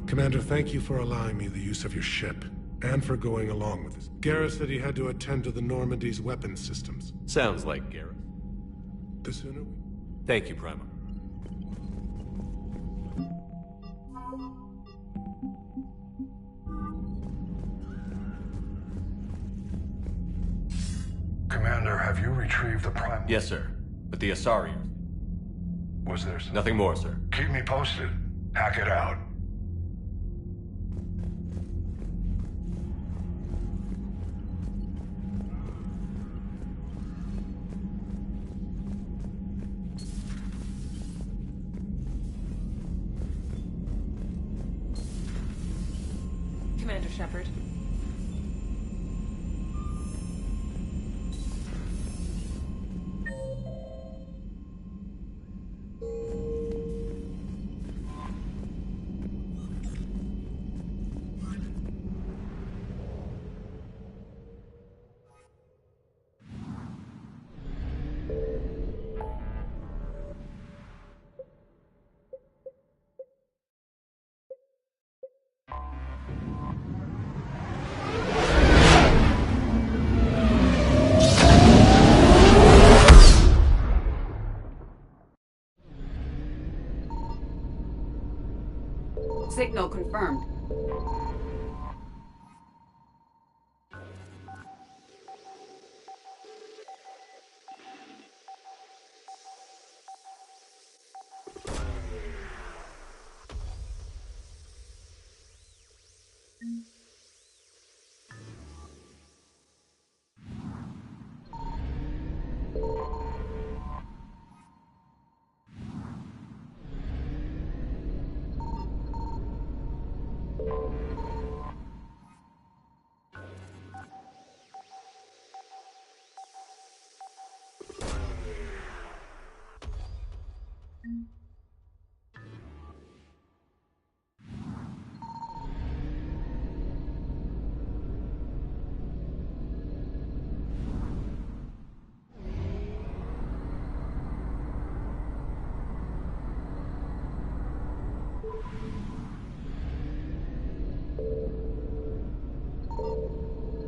Commander, thank you for allowing me the use of your ship, and for going along with us. Garrus said he had to attend to the Normandy's weapons systems. Sounds like Garrus. The sooner we... Thank you, Prima. Commander, have you retrieved the Prime? Yes, sir. But the Asari... Was there some... Nothing more, sir. Keep me posted. Hack it out. Commander Shepard. Signal confirmed.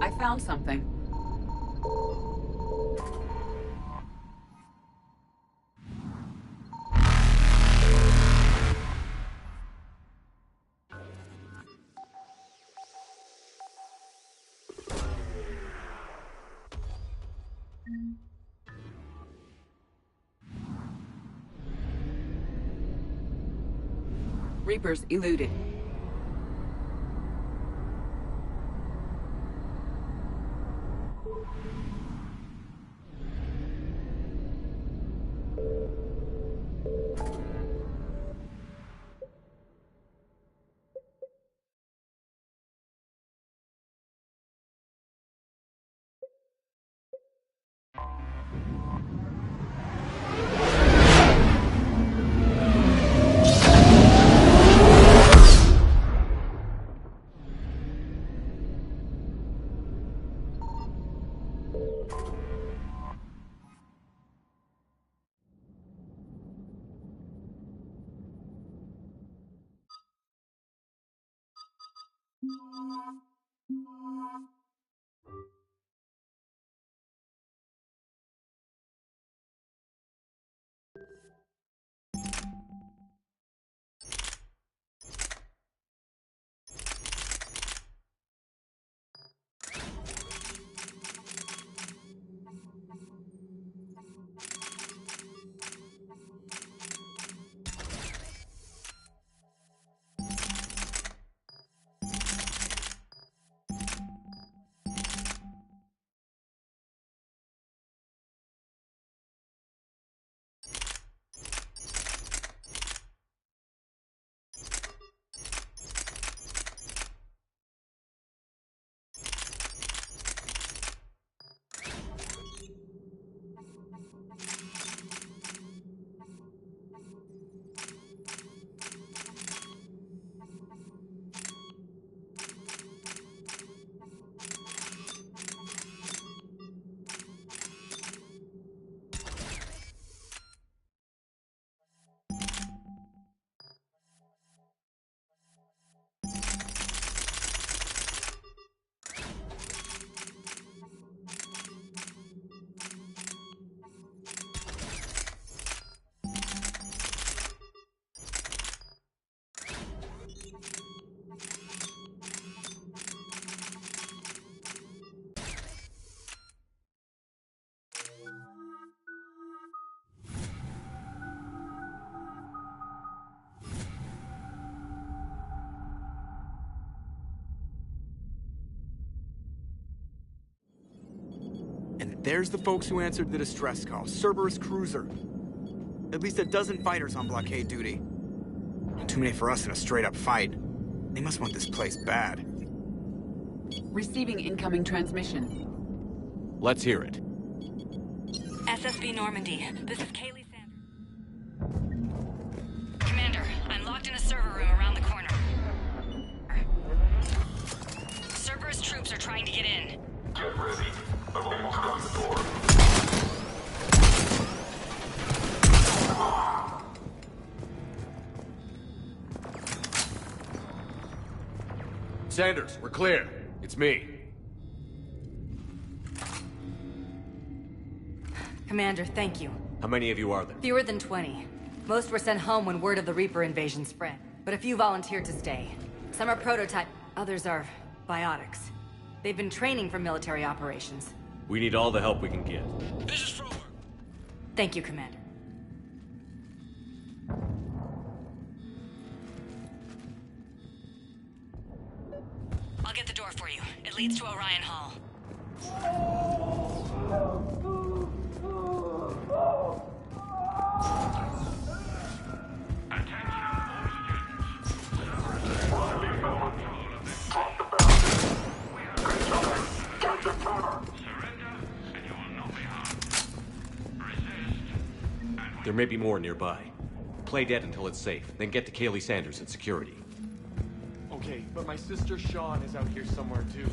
I found something. Reapers eluded. And there's the folks who answered the distress call. Cerberus cruiser. At least a dozen fighters on blockade duty. Too many for us in a straight-up fight. They must want this place bad. Receiving incoming transmission. Let's hear it. SSB Normandy, this is Kaylee Sanders. Commander, I'm locked in a server room around the corner. Cerberus troops are trying to get in. Get ready. I've almost got the door. Sanders, we're clear. It's me. Commander, thank you. How many of you are there? Fewer than 20. Most were sent home when word of the Reaper invasion spread. But a few volunteered to stay. Some are prototype, others are biotics. They've been training for military operations. We need all the help we can get. This is Fromer. Thank you, Commander. I'll get the door for you. It leads to Orion Hall. There may be more nearby. Play dead until it's safe, then get to Kaylee Sanders at security. Okay, but my sister Sean is out here somewhere too.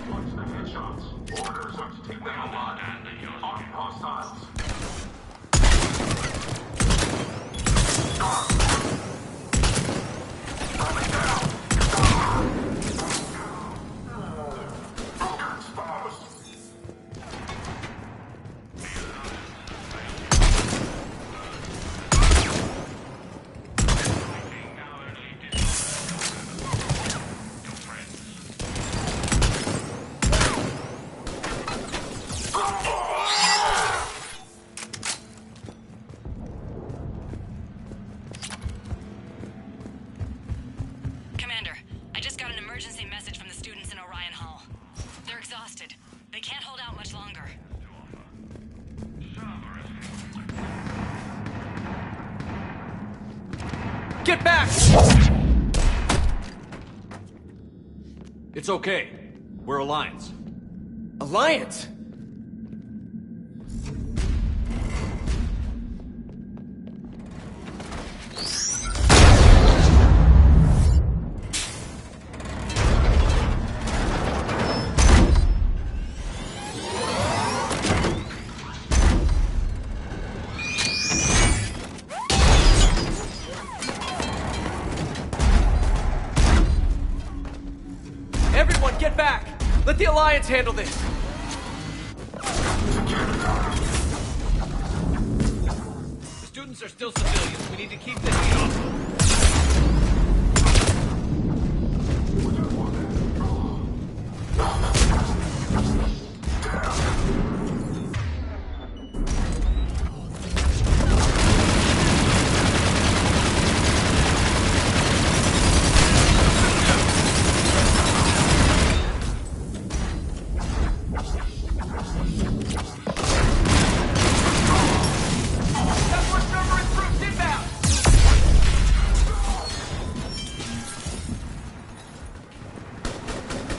Watch the headshots. Orders are to take them alive. Talking hostiles. Coming down! Bunker exposed. Commander, I just got an emergency message from the students in Orion Hall. They're exhausted. They can't hold out much longer. Get back! It's okay. We're Alliance. Alliance? Everyone, get back! Let the Alliance handle this! The students are still civilians. We need to keep the heat off them.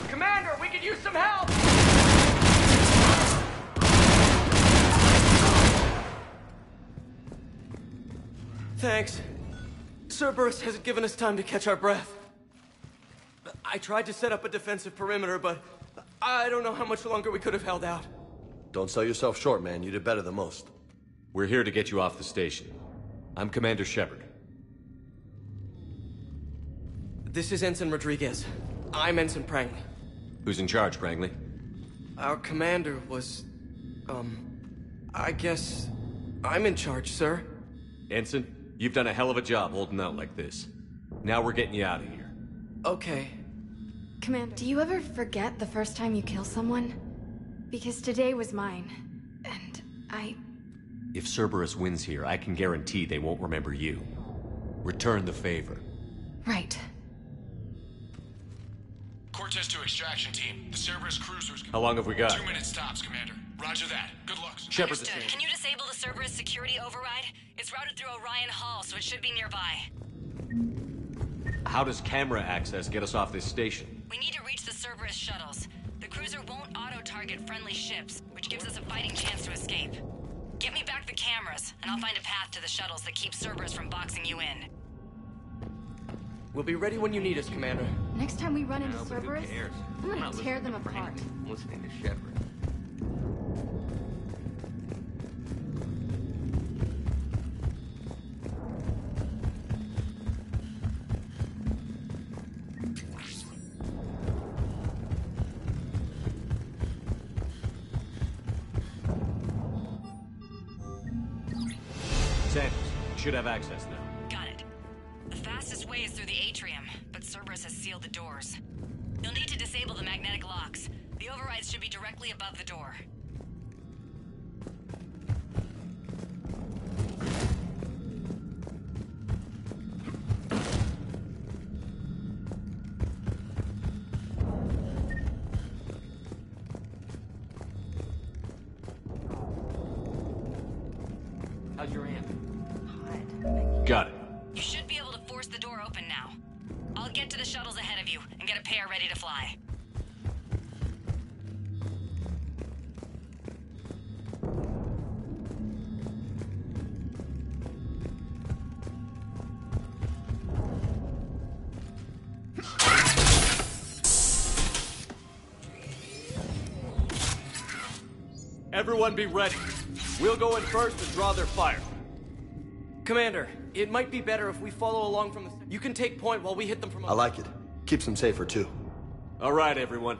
Commander, we could use some help! Thanks. Cerberus hasn't given us time to catch our breath. I tried to set up a defensive perimeter, but I don't know how much longer we could have held out. Don't sell yourself short, man. You did better than most. We're here to get you off the station. I'm Commander Shepard. This is Ensign Rodriguez. I'm Ensign Prangley. Who's in charge, Prangley? Our commander was... I guess... I'm in charge, sir. Ensign, you've done a hell of a job holding out like this. Now we're getting you out of here. Okay. Commander, do you ever forget the first time you kill someone? Because today was mine, and I... If Cerberus wins here, I can guarantee they won't remember you. Return the favor. Right. extraction team. The Cerberus cruiser's... How long have we got? 2 minutes tops, Commander. Roger that. Good luck. Shepard the Understood. Can you disable the Cerberus security override? It's routed through Orion Hall, so it should be nearby. How does camera access get us off this station? We need to reach the Cerberus shuttles. The cruiser won't auto-target friendly ships, which gives us a fighting chance to escape. Get me back the cameras, and I'll find a path to the shuttles that keeps Cerberus from boxing you in. We'll be ready when you need us, Commander. Next time we run into Cerberus, I'm gonna tear them apart. I'm listening to Shepard. Sanders, you should have access now. Got it. The fastest way is through the atrium, but Cerberus has sealed the doors. You'll need to disable the magnetic locks. The overrides should be directly above the door. How's your aunt? Got it. You should be able to force the door open now. I'll get to the shuttles ahead of you and get a pair ready to fly. Everyone be ready. We'll go in first and draw their fire. Commander, it might be better if we follow along from the... You can take point while we hit them from... I like it. Keeps them safer, too. All right, everyone.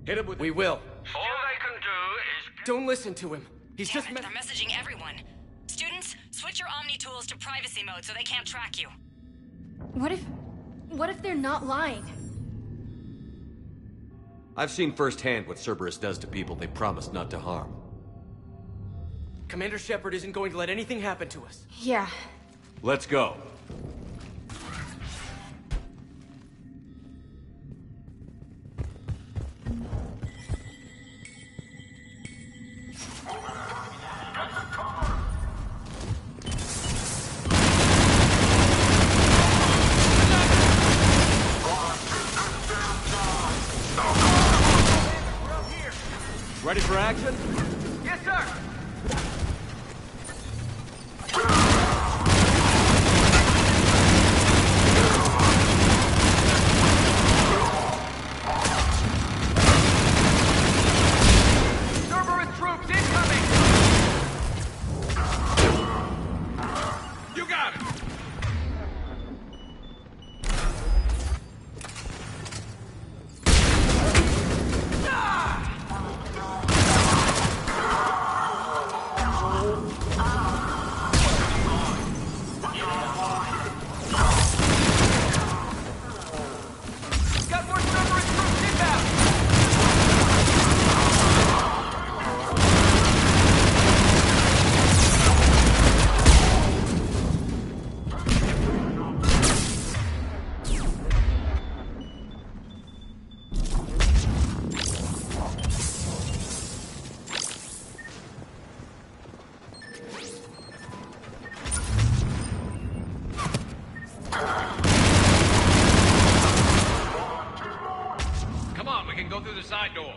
Hit him with... We will. All they can do is... Don't listen to him. He's Damn just... it, they're messaging everyone. Students, switch your Omni tools to privacy mode so they can't track you. What if they're not lying? I've seen firsthand what Cerberus does to people they promised not to harm. Commander Shepard isn't going to let anything happen to us. Yeah. Let's go. Ready for action? Yes, sir! Cerberus troops incoming! You got it! Got more Cerberus troops inbound! Come on, we can go through the side door.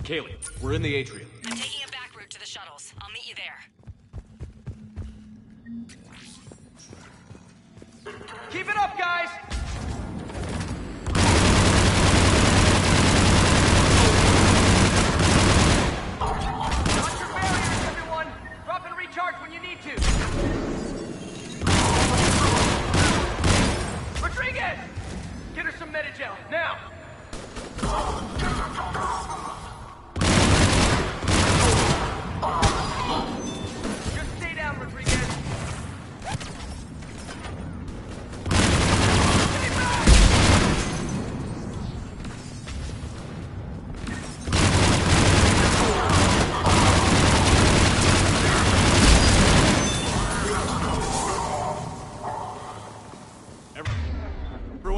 Kaylee, we're in the atrium. I'm taking a back route to the shuttles. I'll meet you there. Keep it up, guys! Watch your barriers, everyone! Drop and recharge when you need to! Rodriguez! Get her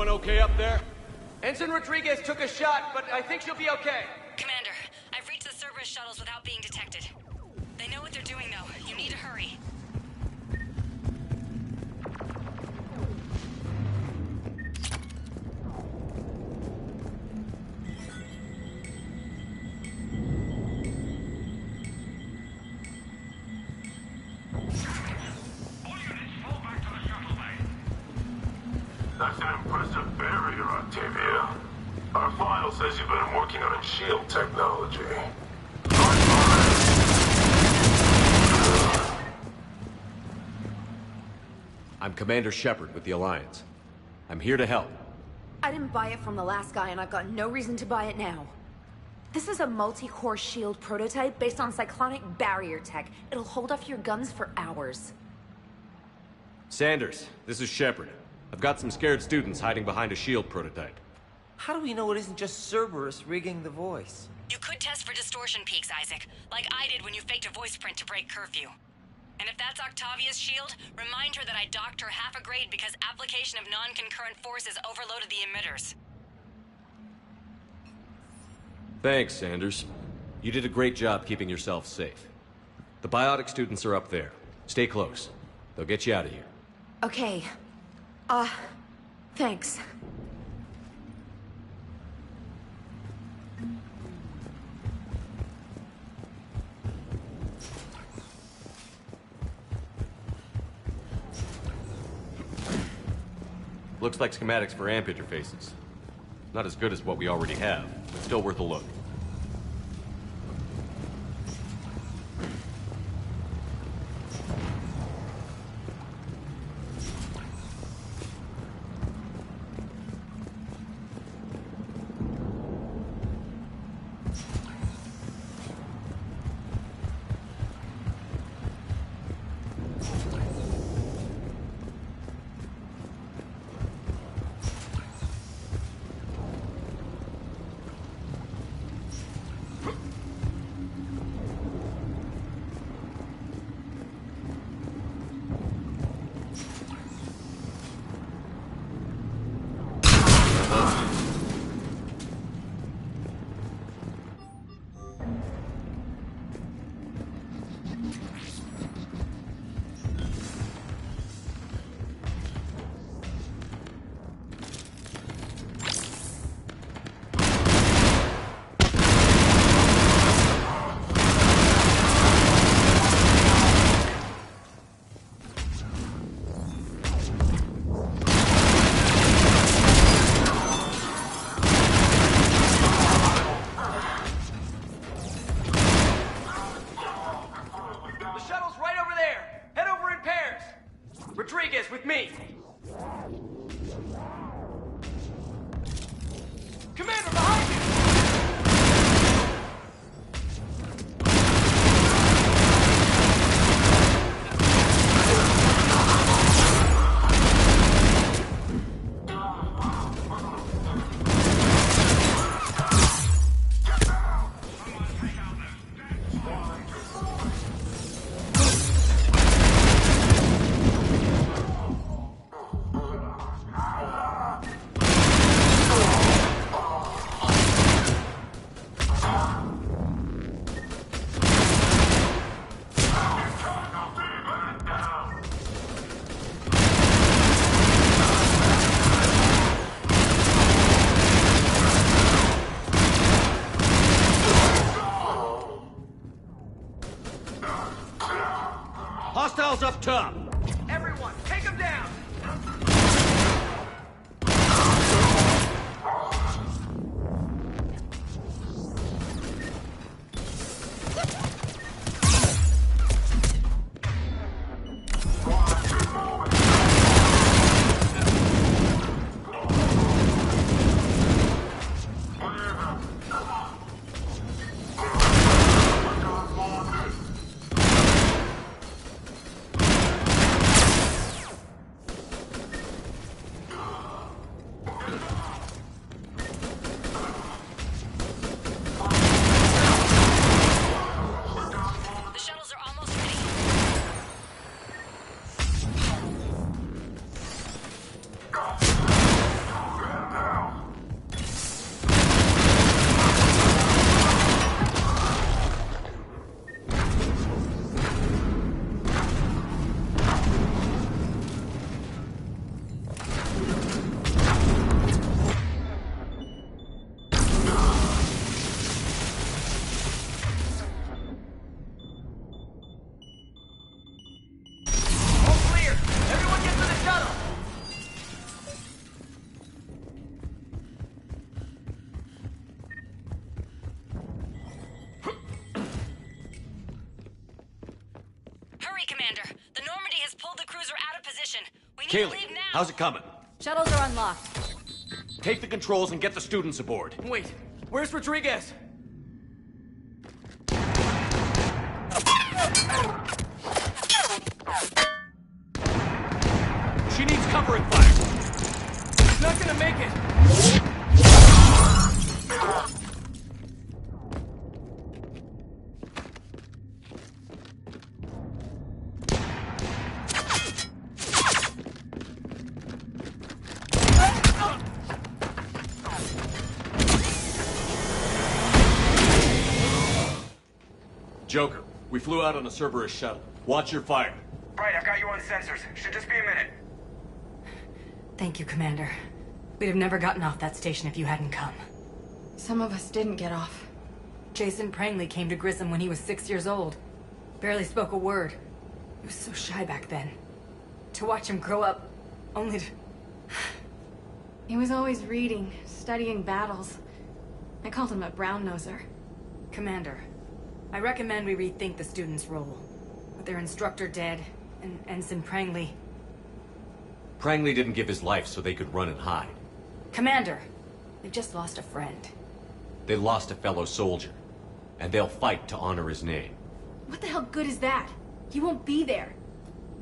Everyone okay up there? Ensign Rodriguez took a shot, but I think she'll be okay. Commander, I've reached the Cerberus shuttles without being detected. They know what they're doing, though. You need to hurry. That's an impressive barrier, Octavia. Our file says you've been working on shield technology. I'm Commander Shepard with the Alliance. I'm here to help. I didn't buy it from the last guy, and I've got no reason to buy it now. This is a multi-core shield prototype based on cyclonic barrier tech. It'll hold off your guns for hours. Sanders, this is Shepard. I've got some scared students hiding behind a shield prototype. How do we know it isn't just Cerberus rigging the voice? You could test for distortion peaks, Isaac, like I did when you faked a voice print to break curfew. And if that's Octavia's shield, remind her that I docked her half a grade because application of non-concurrent forces overloaded the emitters. Thanks, Sanders. You did a great job keeping yourself safe. The biotic students are up there. Stay close. They'll get you out of here. Okay. Thanks. Looks like schematics for AMP interfaces. Not as good as what we already have, but still worth a look. Rodriguez, with me! Commander, behind you! Hostiles up top! Everyone, take them down! Kaylee, how's it coming? Shuttles are unlocked. Take the controls and get the students aboard. Wait, where's Rodriguez? She needs covering fire. She's not gonna make it. Joker, we flew out on a Cerberus shuttle. Watch your fire. Right, I've got you on sensors. Should just be a minute. Thank you, Commander. We'd have never gotten off that station if you hadn't come. Some of us didn't get off. Jason Prangley came to Grissom when he was 6 years old. Barely spoke a word. He was so shy back then. To watch him grow up, only to... He was always reading, studying battles. I called him a brown-noser. Commander, I recommend we rethink the students' role. With their instructor dead, and Ensign Prangley... Prangley didn't give his life so they could run and hide. Commander, they've just lost a friend. They lost a fellow soldier, and they'll fight to honor his name. What the hell good is that? He won't be there.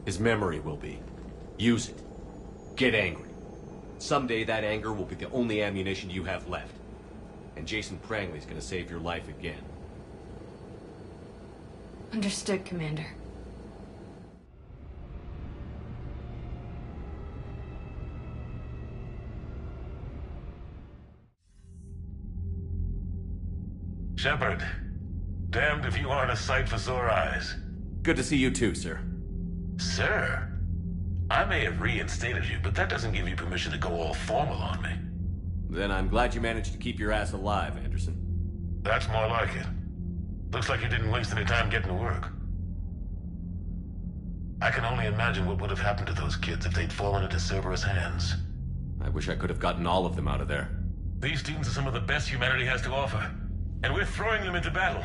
His memory will be. Use it. Get angry. Someday that anger will be the only ammunition you have left. And Jason Prangley's gonna save your life again. Understood, Commander. Shepard, damned if you aren't a sight for sore eyes. Good to see you too, sir. Sir? I may have reinstated you, but that doesn't give you permission to go all formal on me. Then I'm glad you managed to keep your ass alive, Anderson. That's more like it. Looks like you didn't waste any time getting to work. I can only imagine what would have happened to those kids if they'd fallen into Cerberus' hands. I wish I could have gotten all of them out of there. These students are some of the best humanity has to offer. And we're throwing them into battle.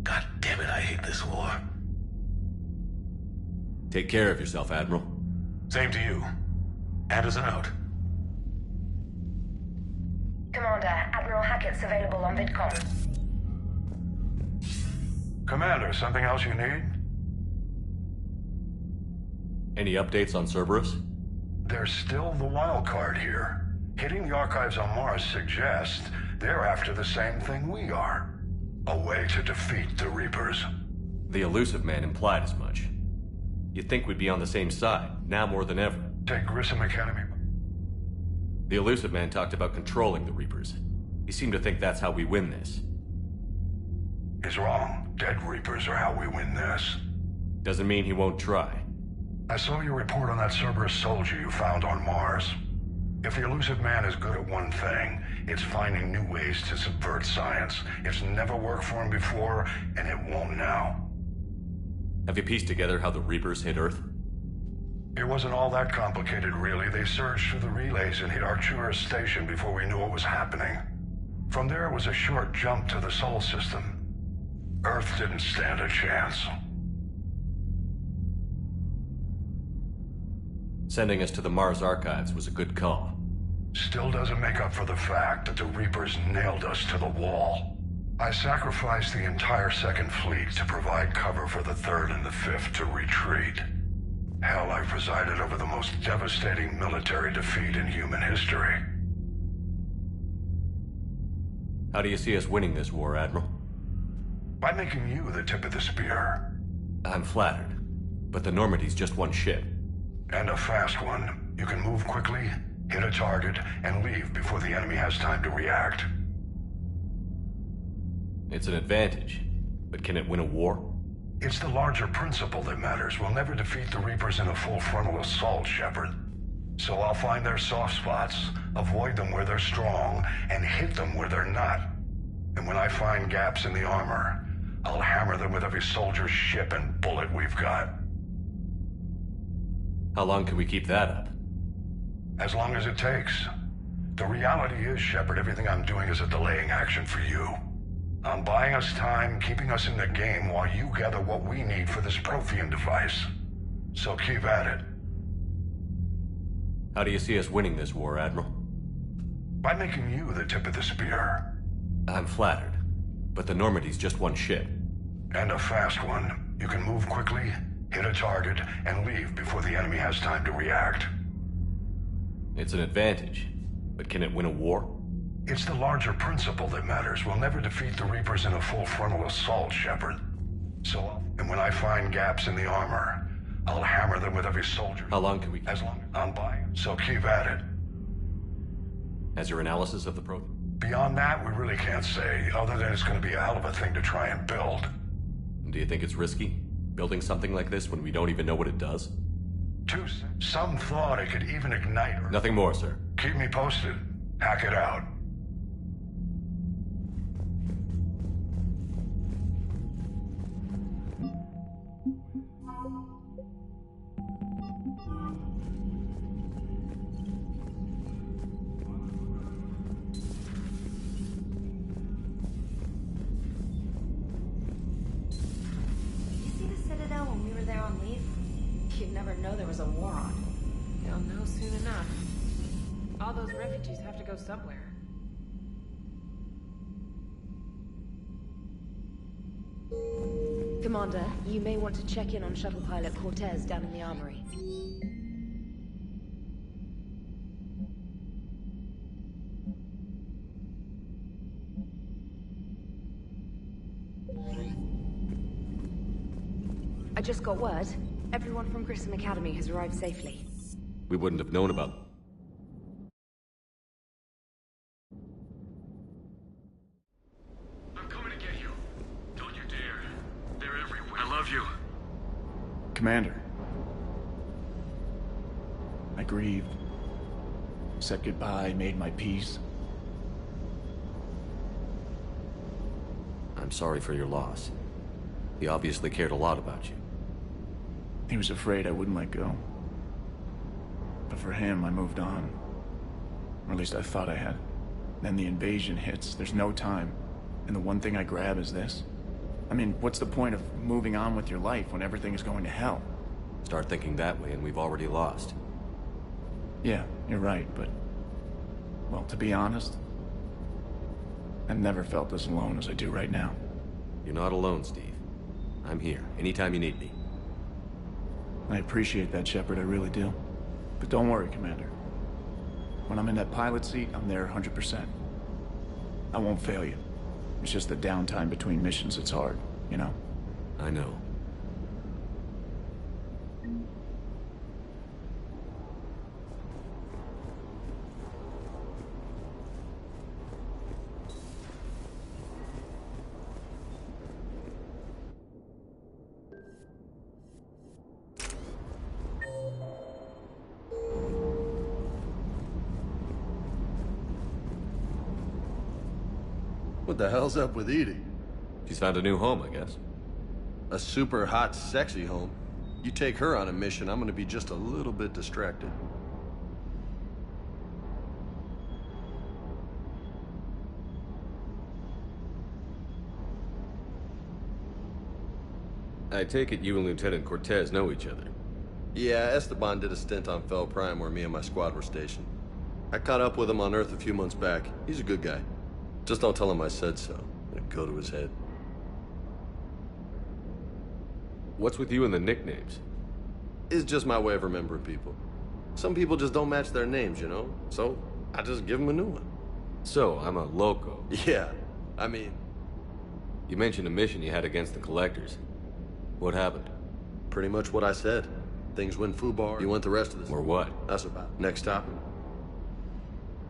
God damn it, I hate this war. Take care of yourself, Admiral. Same to you. Anderson out. Commander, Admiral Hackett's available on VidCom. Commander, something else you need? Any updates on Cerberus? There's still the wild card here. Hitting the archives on Mars suggests they're after the same thing we are. A way to defeat the Reapers. The Illusive Man implied as much. You'd think we'd be on the same side, now more than ever. Take Grissom Academy. The Illusive Man talked about controlling the Reapers. He seemed to think that's how we win this. He's wrong. Dead Reapers are how we win this. Doesn't mean he won't try. I saw your report on that Cerberus soldier you found on Mars. If the Illusive Man is good at one thing, it's finding new ways to subvert science. It's never worked for him before, and it won't now. Have you pieced together how the Reapers hit Earth? It wasn't all that complicated, really. They surged through the relays and hit Arcturus Station before we knew what was happening. From there, it was a short jump to the Sol system. Earth didn't stand a chance. Sending us to the Mars archives was a good call. Still doesn't make up for the fact that the Reapers nailed us to the wall. I sacrificed the entire Second Fleet to provide cover for the Third and the Fifth to retreat. Hell, I presided over the most devastating military defeat in human history. How do you see us winning this war, Admiral? By making you the tip of the spear. I'm flattered, but the Normandy's just one ship. And a fast one. You can move quickly, hit a target, and leave before the enemy has time to react. It's an advantage, but can it win a war? It's the larger principle that matters. We'll never defeat the Reapers in a full frontal assault, Shepard. So I'll find their soft spots, avoid them where they're strong, and hit them where they're not. And when I find gaps in the armor, I'll hammer them with every soldier, ship, and bullet we've got. How long can we keep that up? As long as it takes. The reality is, Shepard, everything I'm doing is a delaying action for you. I'm buying us time, keeping us in the game while you gather what we need for this Prothean device. So keep at it. How do you see us winning this war, Admiral? By making you the tip of the spear. I'm flattered, but the Normandy's just one ship. And a fast one. You can move quickly, hit a target, and leave before the enemy has time to react. It's an advantage, but can it win a war? It's the larger principle that matters. We'll never defeat the Reapers in a full frontal assault, Shepard. And when I find gaps in the armor, I'll hammer them with every soldier. How long can we... As long as I'm by. So keep at it. Has your analysis of the Beyond that, we really can't say, other than it's going to be a hell of a thing to try and build. Do you think it's risky? Building something like this when we don't even know what it does? Some thought it could even ignite her. Nothing more, sir. Keep me posted. Hack it out. You'd never know there was a war on. You'll know soon enough. All those refugees have to go somewhere. Commander, you may want to check in on shuttle pilot Cortez down in the armory. I just got word. Everyone from Grissom Academy has arrived safely. We wouldn't have known about them. I'm coming to get you. Don't you dare. They're everywhere. I love you. Commander. I grieved. Said goodbye, made my peace. I'm sorry for your loss. He obviously cared a lot about you. He was afraid I wouldn't let go. But for him, I moved on. Or at least I thought I had. Then the invasion hits, there's no time. And the one thing I grab is this. I mean, what's the point of moving on with your life when everything is going to hell? Start thinking that way and we've already lost. Yeah, you're right, but... well, to be honest, I've never felt as alone as I do right now. You're not alone, Steve. I'm here, anytime you need me. I appreciate that, Shepard, I really do. But don't worry, Commander. When I'm in that pilot seat, I'm there 100%. I won't fail you. It's just the downtime between missions that's hard, you know? I know. What the hell's up with Edie? She's found a new home, I guess. A super hot, sexy home. You take her on a mission, I'm gonna be just a little bit distracted. I take it you and Lieutenant Cortez know each other. Yeah, Esteban did a stint on Fel Prime where me and my squad were stationed. I caught up with him on Earth a few months back. He's a good guy. Just don't tell him I said so. It'll go to his head. What's with you and the nicknames? It's just my way of remembering people. Some people just don't match their names, you know? So, I just give them a new one. So, I'm a loco. Yeah, I mean... You mentioned a mission you had against the Collectors. What happened? Pretty much what I said. Things went foobar. You went the rest of this. Or what? That's about it. Next topic.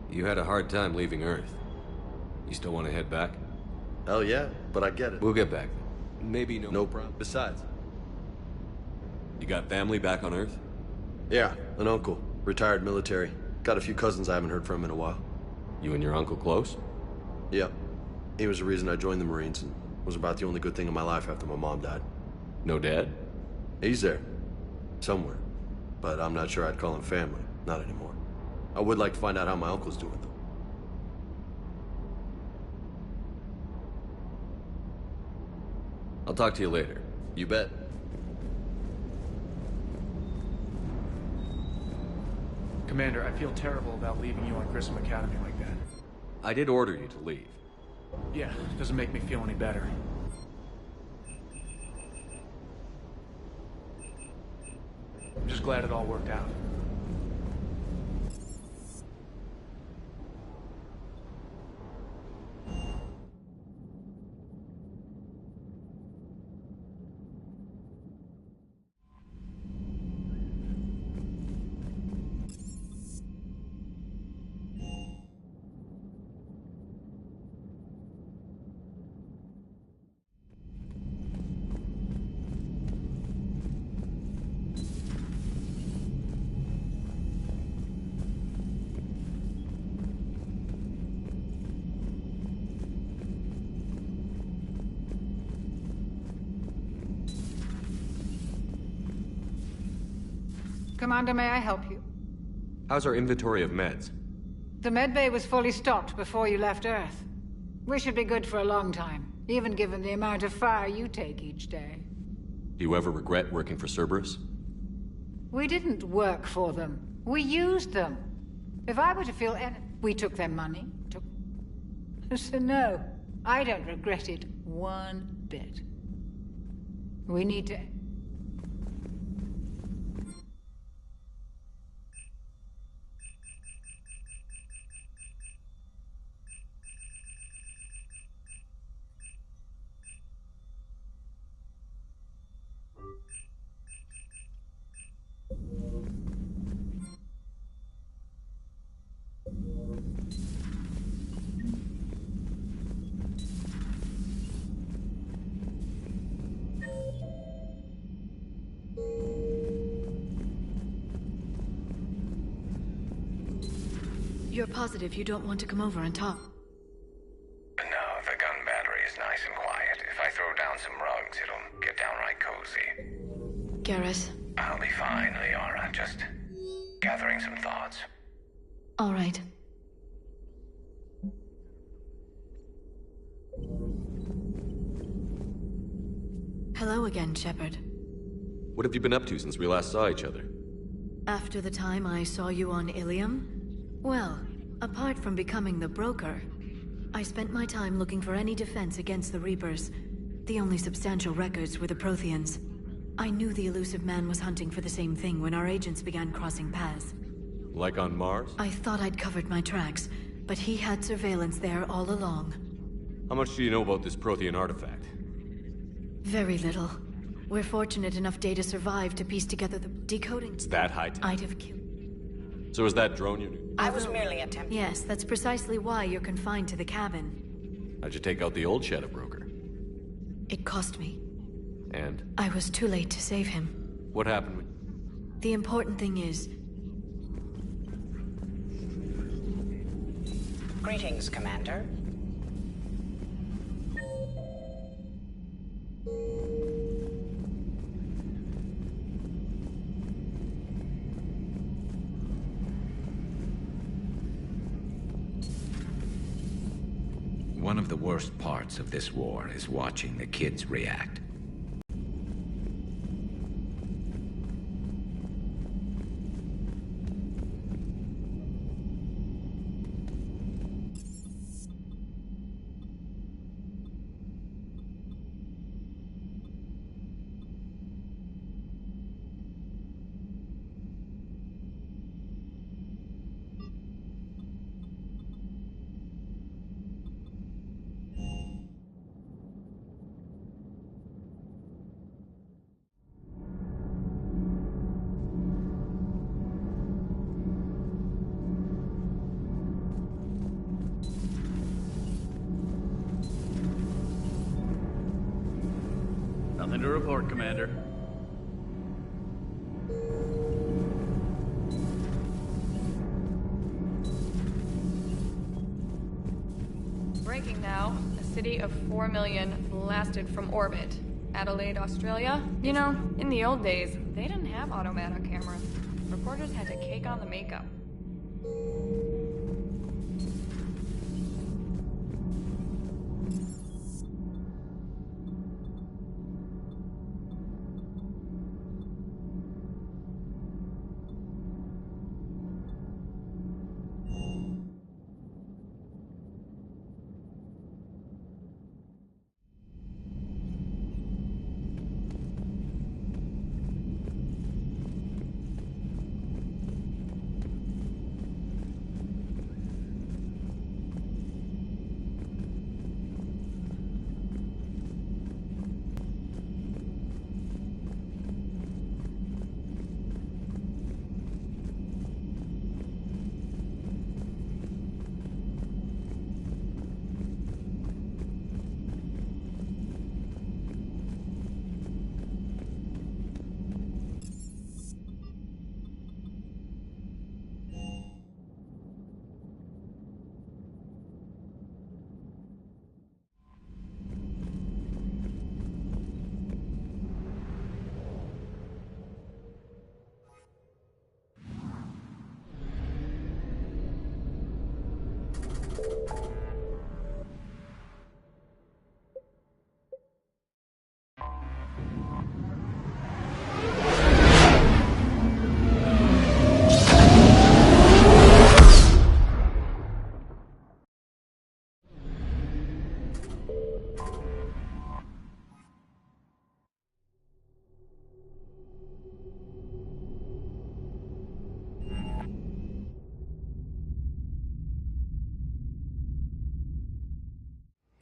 You had a hard time leaving Earth. You still want to head back? Hell yeah, but I get it. We'll get back. Maybe no problem. Besides. You got family back on Earth? Yeah, an uncle. Retired military. Got a few cousins I haven't heard from in a while. You and your uncle close? Yeah. He was the reason I joined the Marines and was about the only good thing in my life after my mom died. No dad? He's there. Somewhere. But I'm not sure I'd call him family. Not anymore. I would like to find out how my uncle's doing, though. I'll talk to you later. You bet. Commander, I feel terrible about leaving you on Grissom Academy like that. I did order you to leave. Yeah, it doesn't make me feel any better. I'm just glad it all worked out. Commander, may I help you? How's our inventory of meds? The medbay was fully stocked before you left Earth. We should be good for a long time, even given the amount of fire you take each day. Do you ever regret working for Cerberus? We didn't work for them. We used them. If I were to feel we took their money, So no, I don't regret it one bit. We need to... You're positive you don't want to come over and talk? No, the gun battery is nice and quiet. If I throw down some rugs, it'll get downright cozy. Garrus? I'll be fine, Liara. Just gathering some thoughts. All right. Hello again, Shepard. What have you been up to since we last saw each other? After the time I saw you on Ilium? Well, apart from becoming the broker, I spent my time looking for any defense against the Reapers. The only substantial records were the Protheans. I knew the Illusive Man was hunting for the same thing when our agents began crossing paths. Like on Mars? I thought I'd covered my tracks, but he had surveillance there all along. How much do you know about this Prothean artifact? Very little. We're fortunate enough Data survived to piece together the decoding... It's that high-tech? I'd have killed... So is that drone you knew? I was merely attempting... Yes, that's precisely why you're confined to the cabin. How'd you take out the old Shadow Broker? It cost me. And? I was too late to save him. What happened when... The important thing is... Greetings, Commander. One of the worst parts of this war is watching the kids react. Nothing to report, Commander. Breaking now. A city of 4 million blasted from orbit. Adelaide, Australia. You know, in the old days, they didn't have automatic cameras. Reporters had to cake on the makeup.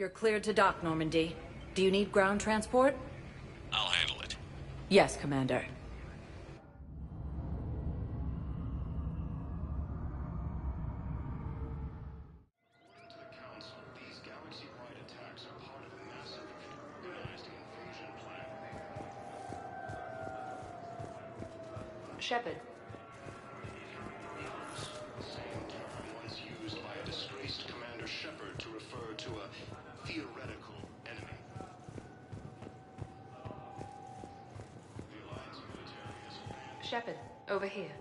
You're cleared to dock, Normandy. Do you need ground transport? I'll handle it. Yes, Commander. Shepard. Once used by a disgraced Commander Shepard to refer to a theoretical enemy. Shepard, over here.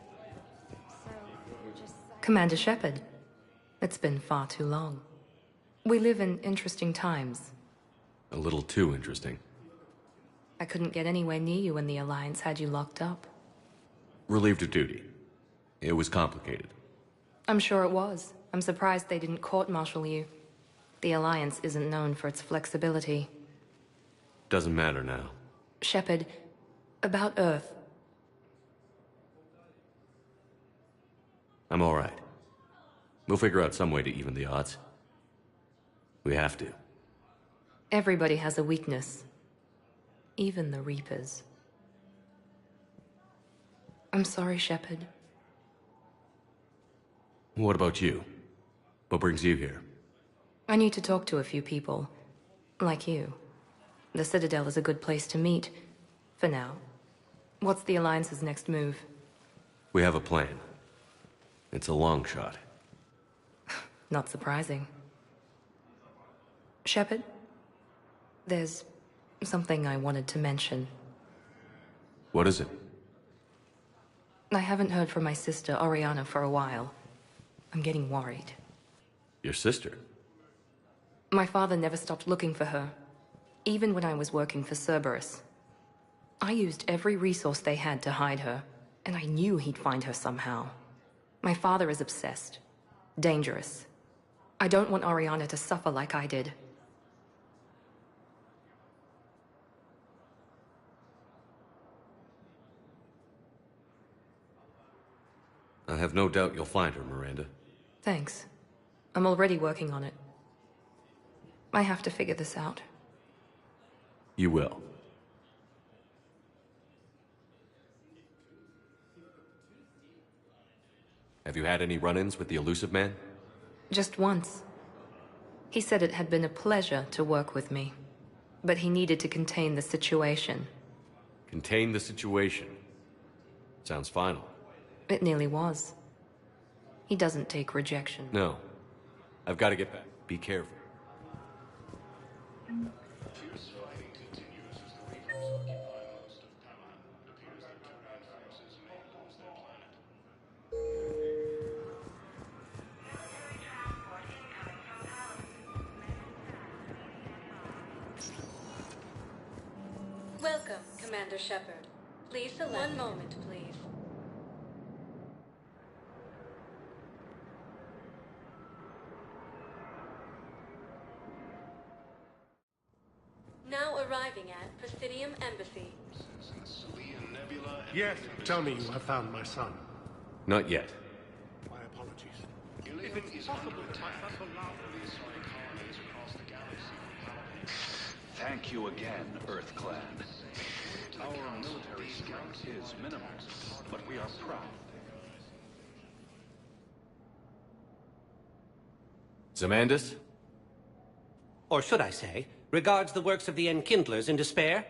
Commander Shepard, it's been far too long. We live in interesting times. A little too interesting. I couldn't get anywhere near you when the Alliance had you locked up. Relieved of duty. It was complicated. I'm sure it was. I'm surprised they didn't court-martial you. The Alliance isn't known for its flexibility. Doesn't matter now. Shepard, about Earth. I'm all right. We'll figure out some way to even the odds. We have to. Everybody has a weakness. Even the Reapers. I'm sorry, Shepard. What about you? What brings you here? I need to talk to a few people. Like you. The Citadel is a good place to meet. For now. What's the Alliance's next move? We have a plan. It's a long shot. Not surprising. Shepard? There's something I wanted to mention. What is it? I haven't heard from my sister, Oriana, for a while. I'm getting worried. Your sister? My father never stopped looking for her. Even when I was working for Cerberus. I used every resource they had to hide her, and I knew he'd find her somehow. My father is obsessed. Dangerous. I don't want Oriana to suffer like I did. I have no doubt you'll find her, Miranda. Thanks. I'm already working on it. I have to figure this out. You will. Have you had any run-ins with the Illusive Man? Just once. He said it had been a pleasure to work with me, but he needed to contain the situation. Contain the situation. Sounds final. It nearly was. He doesn't take rejection. No. I've got to get back. Be careful. Welcome, Commander Shepard. Please select. One moment, please. Now arriving at Presidium Embassy. Yes, tell me you have found my son. Not yet. My apologies. If it's possible that my son will allow these colonies across the galaxy. Thank you again, Earth Clan. Our military strength is minimal, but we are proud. Zamandus? Or should I say, regards the works of the Enkindlers in despair?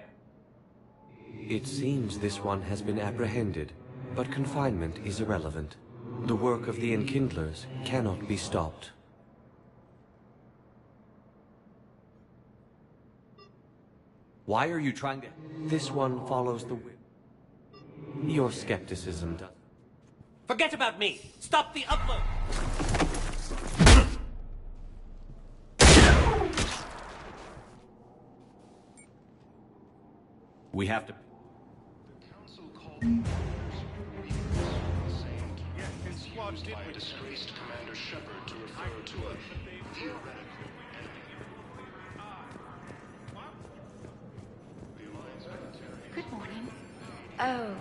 It seems this one has been apprehended, but confinement is irrelevant. The work of the Enkindlers cannot be stopped. Why are you trying to... This one follows the whip. Your skepticism does... Forget about me! Stop the upload! We have to... By a disgraced Commander Shepard to refer to a theoretical Good morning. Oh,